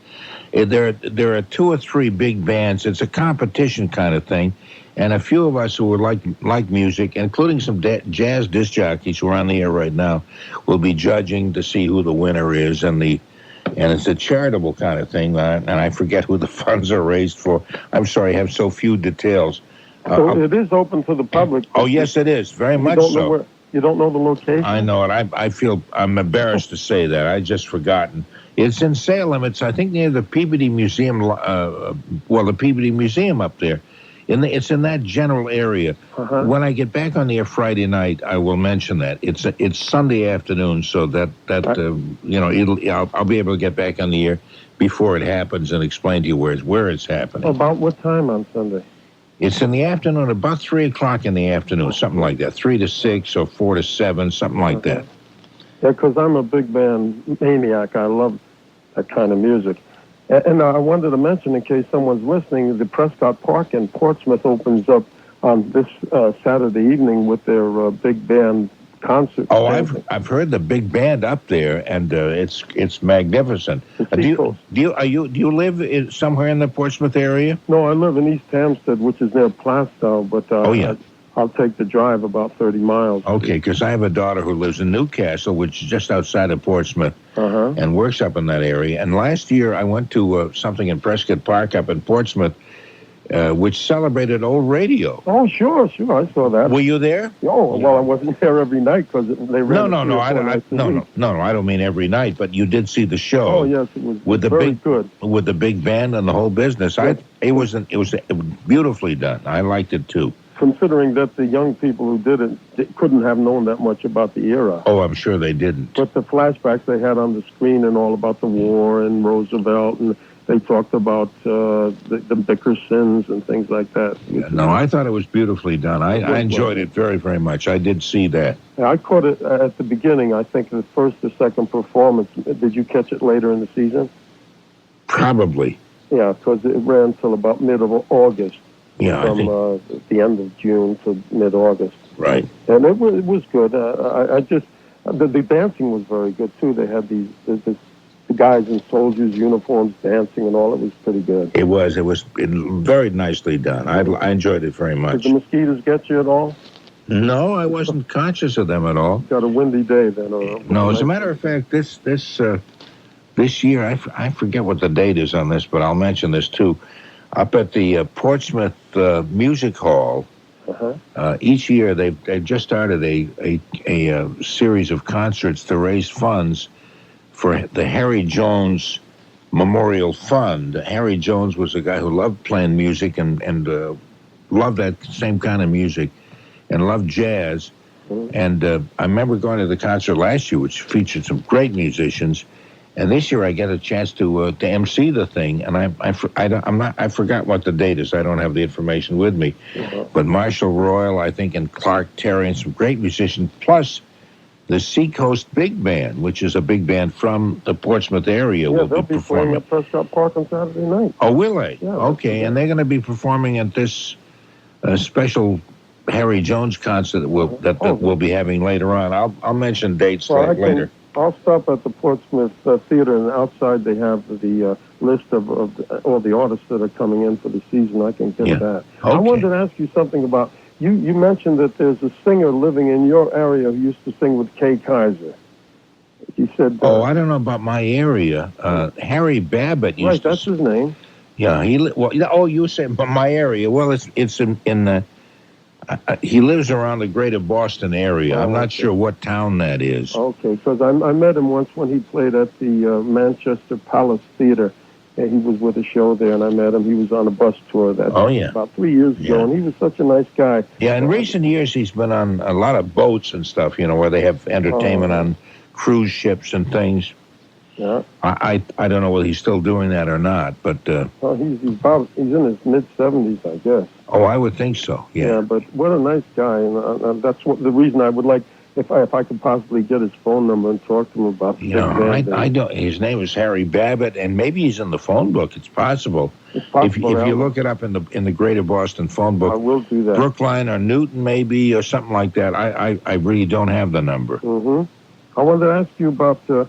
there are 2 or 3 big bands. It's a competition kind of thing, and a few of us who would like music, including some jazz disc jockeys who are on the air right now, will be judging to see who the winner is, and it's a charitable kind of thing. And I forget who the funds are raised for. I'm sorry, I have so few details. So it is open to the public. Oh, yes, it is. Very much so. You don't know the location? I know it. I feel I'm embarrassed to say that. I just forgotten. It's in Salem. It's, I think, near the Peabody Museum, the Peabody Museum up there. It's in that general area. Uh-huh. When I get back on the air Friday night, I will mention that. It's Sunday afternoon, so I'll be able to get back on the air before it happens and explain to you where it's happening. About what time on Sunday? It's in the afternoon, about 3 o'clock in the afternoon, something like that. 3 to 6 or 4 to 7, something like that. Yeah, because I'm a big band maniac. I love that kind of music. And I wanted to mention, in case someone's listening, the Prescott Park in Portsmouth opens up on this Saturday evening with their big band concert. Oh, I've heard the big band up there, and it's magnificent. Do you live somewhere in the Portsmouth area? No, I live in East Hampstead, which is near Plaistow, but I'll take the drive about 30 miles. Okay, because I have a daughter who lives in Newcastle, which is just outside of Portsmouth, and works up in that area. And last year I went to something in Prescott Park up in Portsmouth, which celebrated old radio. Oh, sure, I saw that. Were you there? Oh, well, I wasn't there every night because they ran. No, I don't mean every night, but you did see the show. Oh, yes, it was good with the big band and the whole business. Yes. It was beautifully done. I liked it too. Considering that the young people who did it they couldn't have known that much about the era. Oh, I'm sure they didn't. But the flashbacks they had on the screen and all about the war and Roosevelt, and they talked about the Bickersons and things like that. Yeah, no, I thought it was beautifully done. I enjoyed it very, very much. I did see that. Yeah, I caught it at the beginning, I think, the first or second performance. Did you catch it later in the season? Probably. Yeah, because it ran till about mid of August. Yeah, from the end of June to mid-August. Right. And it was good. The dancing was very good too. They had this the guys in soldiers' uniforms dancing and all. It was pretty good. It was very nicely done. I enjoyed it very Did much. the mosquitoes get you at all? No, I wasn't conscious of them at all. Got a windy day then. No, as a matter of fact, this year, I forget what the date is on this, but I'll mention this too. Up at the Portsmouth Music Hall, each year they've just started a series of concerts to raise funds for the Harry Jones Memorial Fund. Harry Jones was a guy who loved playing music and loved that same kind of music and loved jazz. And I remember going to the concert last year, which featured some great musicians. And this year I get a chance to MC the thing, and I forgot what the date is. I don't have the information with me. But Marshall Royal, I think, and Clark Terry, and some great musicians, plus the Seacoast Big Band, which is a big band from the Portsmouth area, will they'll be be playing performing. at Prescott Park on Saturday night. Oh, will they? Yeah, okay, and they're going to be performing at this special Harry Jones concert that we'll be having later on. I'll mention dates later. I'll stop at the Portsmouth Theater, and outside they have the list of all the artists that are coming in for the season. I can get that. I wanted to ask you something about, you mentioned that there's a singer living in your area who used to sing with Kay Kaiser. You said... I don't know about my area. Harry Babbitt used to... Right, that's his name. Yeah, you said, but my area. Well, it's in he lives around the greater Boston area. I'm not sure what town that is. Okay, because I met him once when he played at the Manchester Palace Theater. And he was with a show there, and I met him. He was on a bus tour about 3 years ago, and he was such a nice guy. Yeah, in recent years, he's been on a lot of boats and stuff, where they have entertainment on cruise ships and things. Yeah. I don't know whether he's still doing that or not, but... well, he's in his mid-70s, I guess. Oh, I would think so, yeah. Yeah, but what a nice guy, and that's the reason I would like, if I could possibly get his phone number and talk to him about the big band. I don't. His name is Harry Babbitt, and maybe he's in the phone book. It's possible. It's possible. If you look it up in the Greater Boston phone book, I will do that. Brookline or Newton, maybe, or something like that. I really don't have the number. I wanted to ask you about. I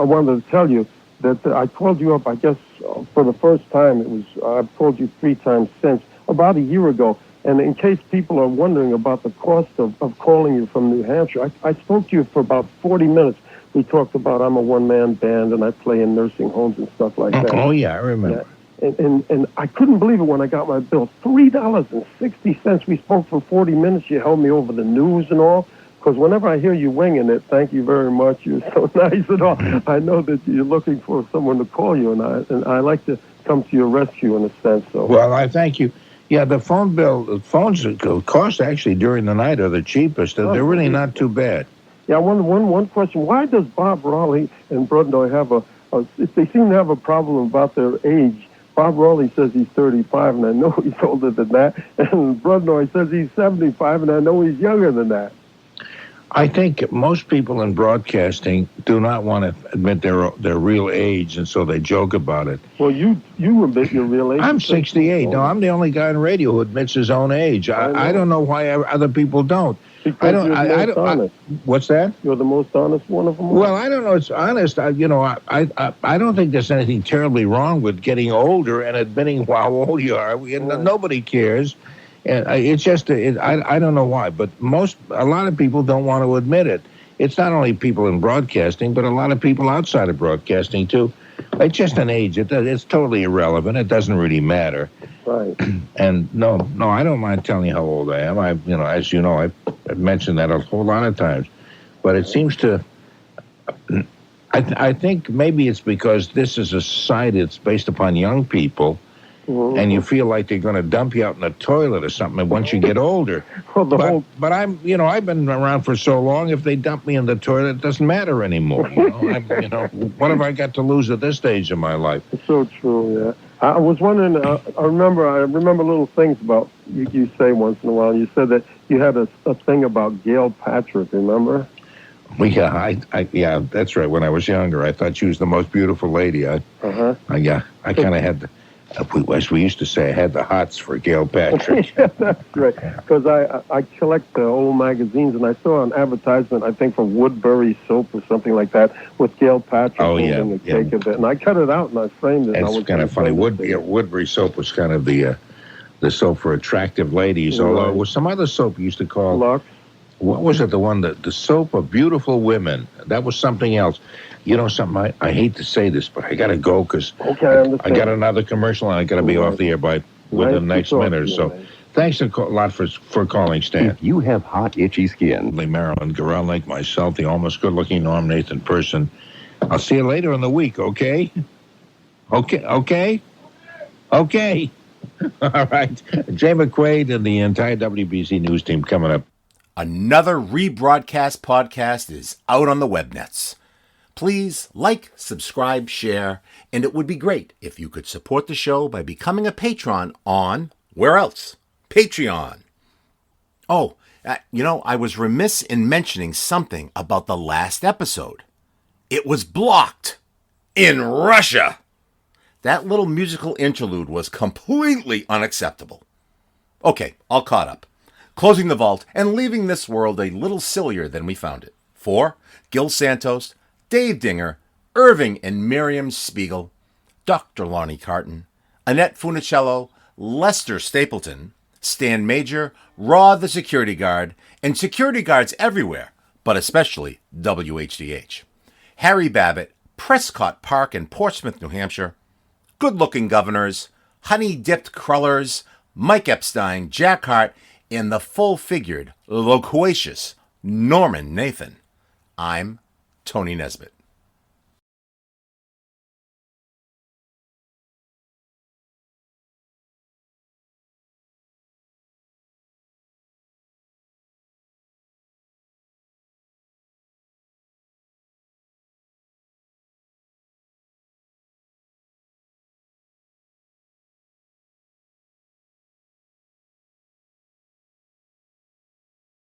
wanted to tell you that I called you up. I guess for the first time. I've called you 3 times since about a year ago. And in case people are wondering about the cost of calling you from New Hampshire, I spoke to you for about 40 minutes. We talked about I'm a one-man band and I play in nursing homes and stuff like that. Oh, yeah, I remember. Yeah. And I couldn't believe it when I got my bill. $3.60. We spoke for 40 minutes. You held me over the news and all. Because whenever I hear you winging it, thank you very much. You're so nice and all. I know that you're looking for someone to call you, and I like to come to your rescue in a sense. So. Well, I thank you. Yeah, the phone bill, the phones cost actually during the night are the cheapest. They're really not too bad. Yeah, one question. Why does Bob Raleigh and Brudnoy have they seem to have a problem about their age? Bob Raleigh says he's 35, and I know he's older than that. And Brudnoy says he's 75, and I know he's younger than that. I think most people in broadcasting do not want to admit their real age, and so they joke about it. Well, you admit your real age. I'm 68. No, I'm the only guy in radio who admits his own age. I don't know why other people don't. Because you're the most honest. What's that? You're the most honest one of them all. Well, I don't know. It's honest. I don't think there's anything terribly wrong with getting older and admitting how old you are. Nobody cares. And it's just, I don't know why, but a lot of people don't want to admit it. It's not only people in broadcasting, but a lot of people outside of broadcasting, too. It's just an age. It's totally irrelevant. It doesn't really matter. Right. And no, I don't mind telling you how old I am. As you know, I've mentioned that a whole lot of times. But it seems to, I think maybe it's because this is a society that's based upon young people. And you feel like they're going to dump you out in the toilet or something once you get older. But I've been around for so long. If they dump me in the toilet, it doesn't matter anymore. What have I got to lose at this stage of my life? It's so true. Yeah. I was wondering. I remember little things about you say once in a while. You said that you had a thing about Gail Patrick. Remember? Well, yeah, that's right. When I was younger, I thought she was the most beautiful lady. I kind of had. As we used to say, I had the hots for Gail Patrick. Yeah, that's great. Because I collect old magazines, and I saw an advertisement, I think, for Woodbury soap or something like that, with Gail Patrick holding a cake of it. And I cut it out and I framed it. It's kind of funny. Woodbury soap was kind of the soap for attractive ladies. Although there was some other soap you used to call Lux. What was it? The soap of beautiful women. That was something else. You know something? I hate to say this, but I got to go because I got another commercial and I got to be off the air within the next minute or so. Thanks a lot for calling, Stan. If you have hot, itchy skin. Maryland, Garrell, like myself, the almost good-looking Norm Nathan person. I'll see you later in the week, okay? Okay? All right. Jay McQuaid and the entire WBC News team coming up. Another rebroadcast podcast is out on the web nets. Please like, subscribe, share, and it would be great if you could support the show by becoming a patron on, where else? Patreon. Oh, I was remiss in mentioning something about the last episode. It was blocked in Russia. That little musical interlude was completely unacceptable. Okay, all caught up. Closing the vault and leaving this world a little sillier than we found it. For Gil Santos, Dave Dinger, Irving and Miriam Spiegel, Dr. Lonnie Carton, Annette Funicello, Lester Stapleton, Stan Major, Raw the security guard, and security guards everywhere, but especially WHDH. Harry Babbitt, Prescott Park in Portsmouth, New Hampshire, good-looking governors, honey-dipped crullers, Mike Epstein, Jack Harte, and the full-figured, loquacious Norman Nathan. I'm Tony Nesbitt.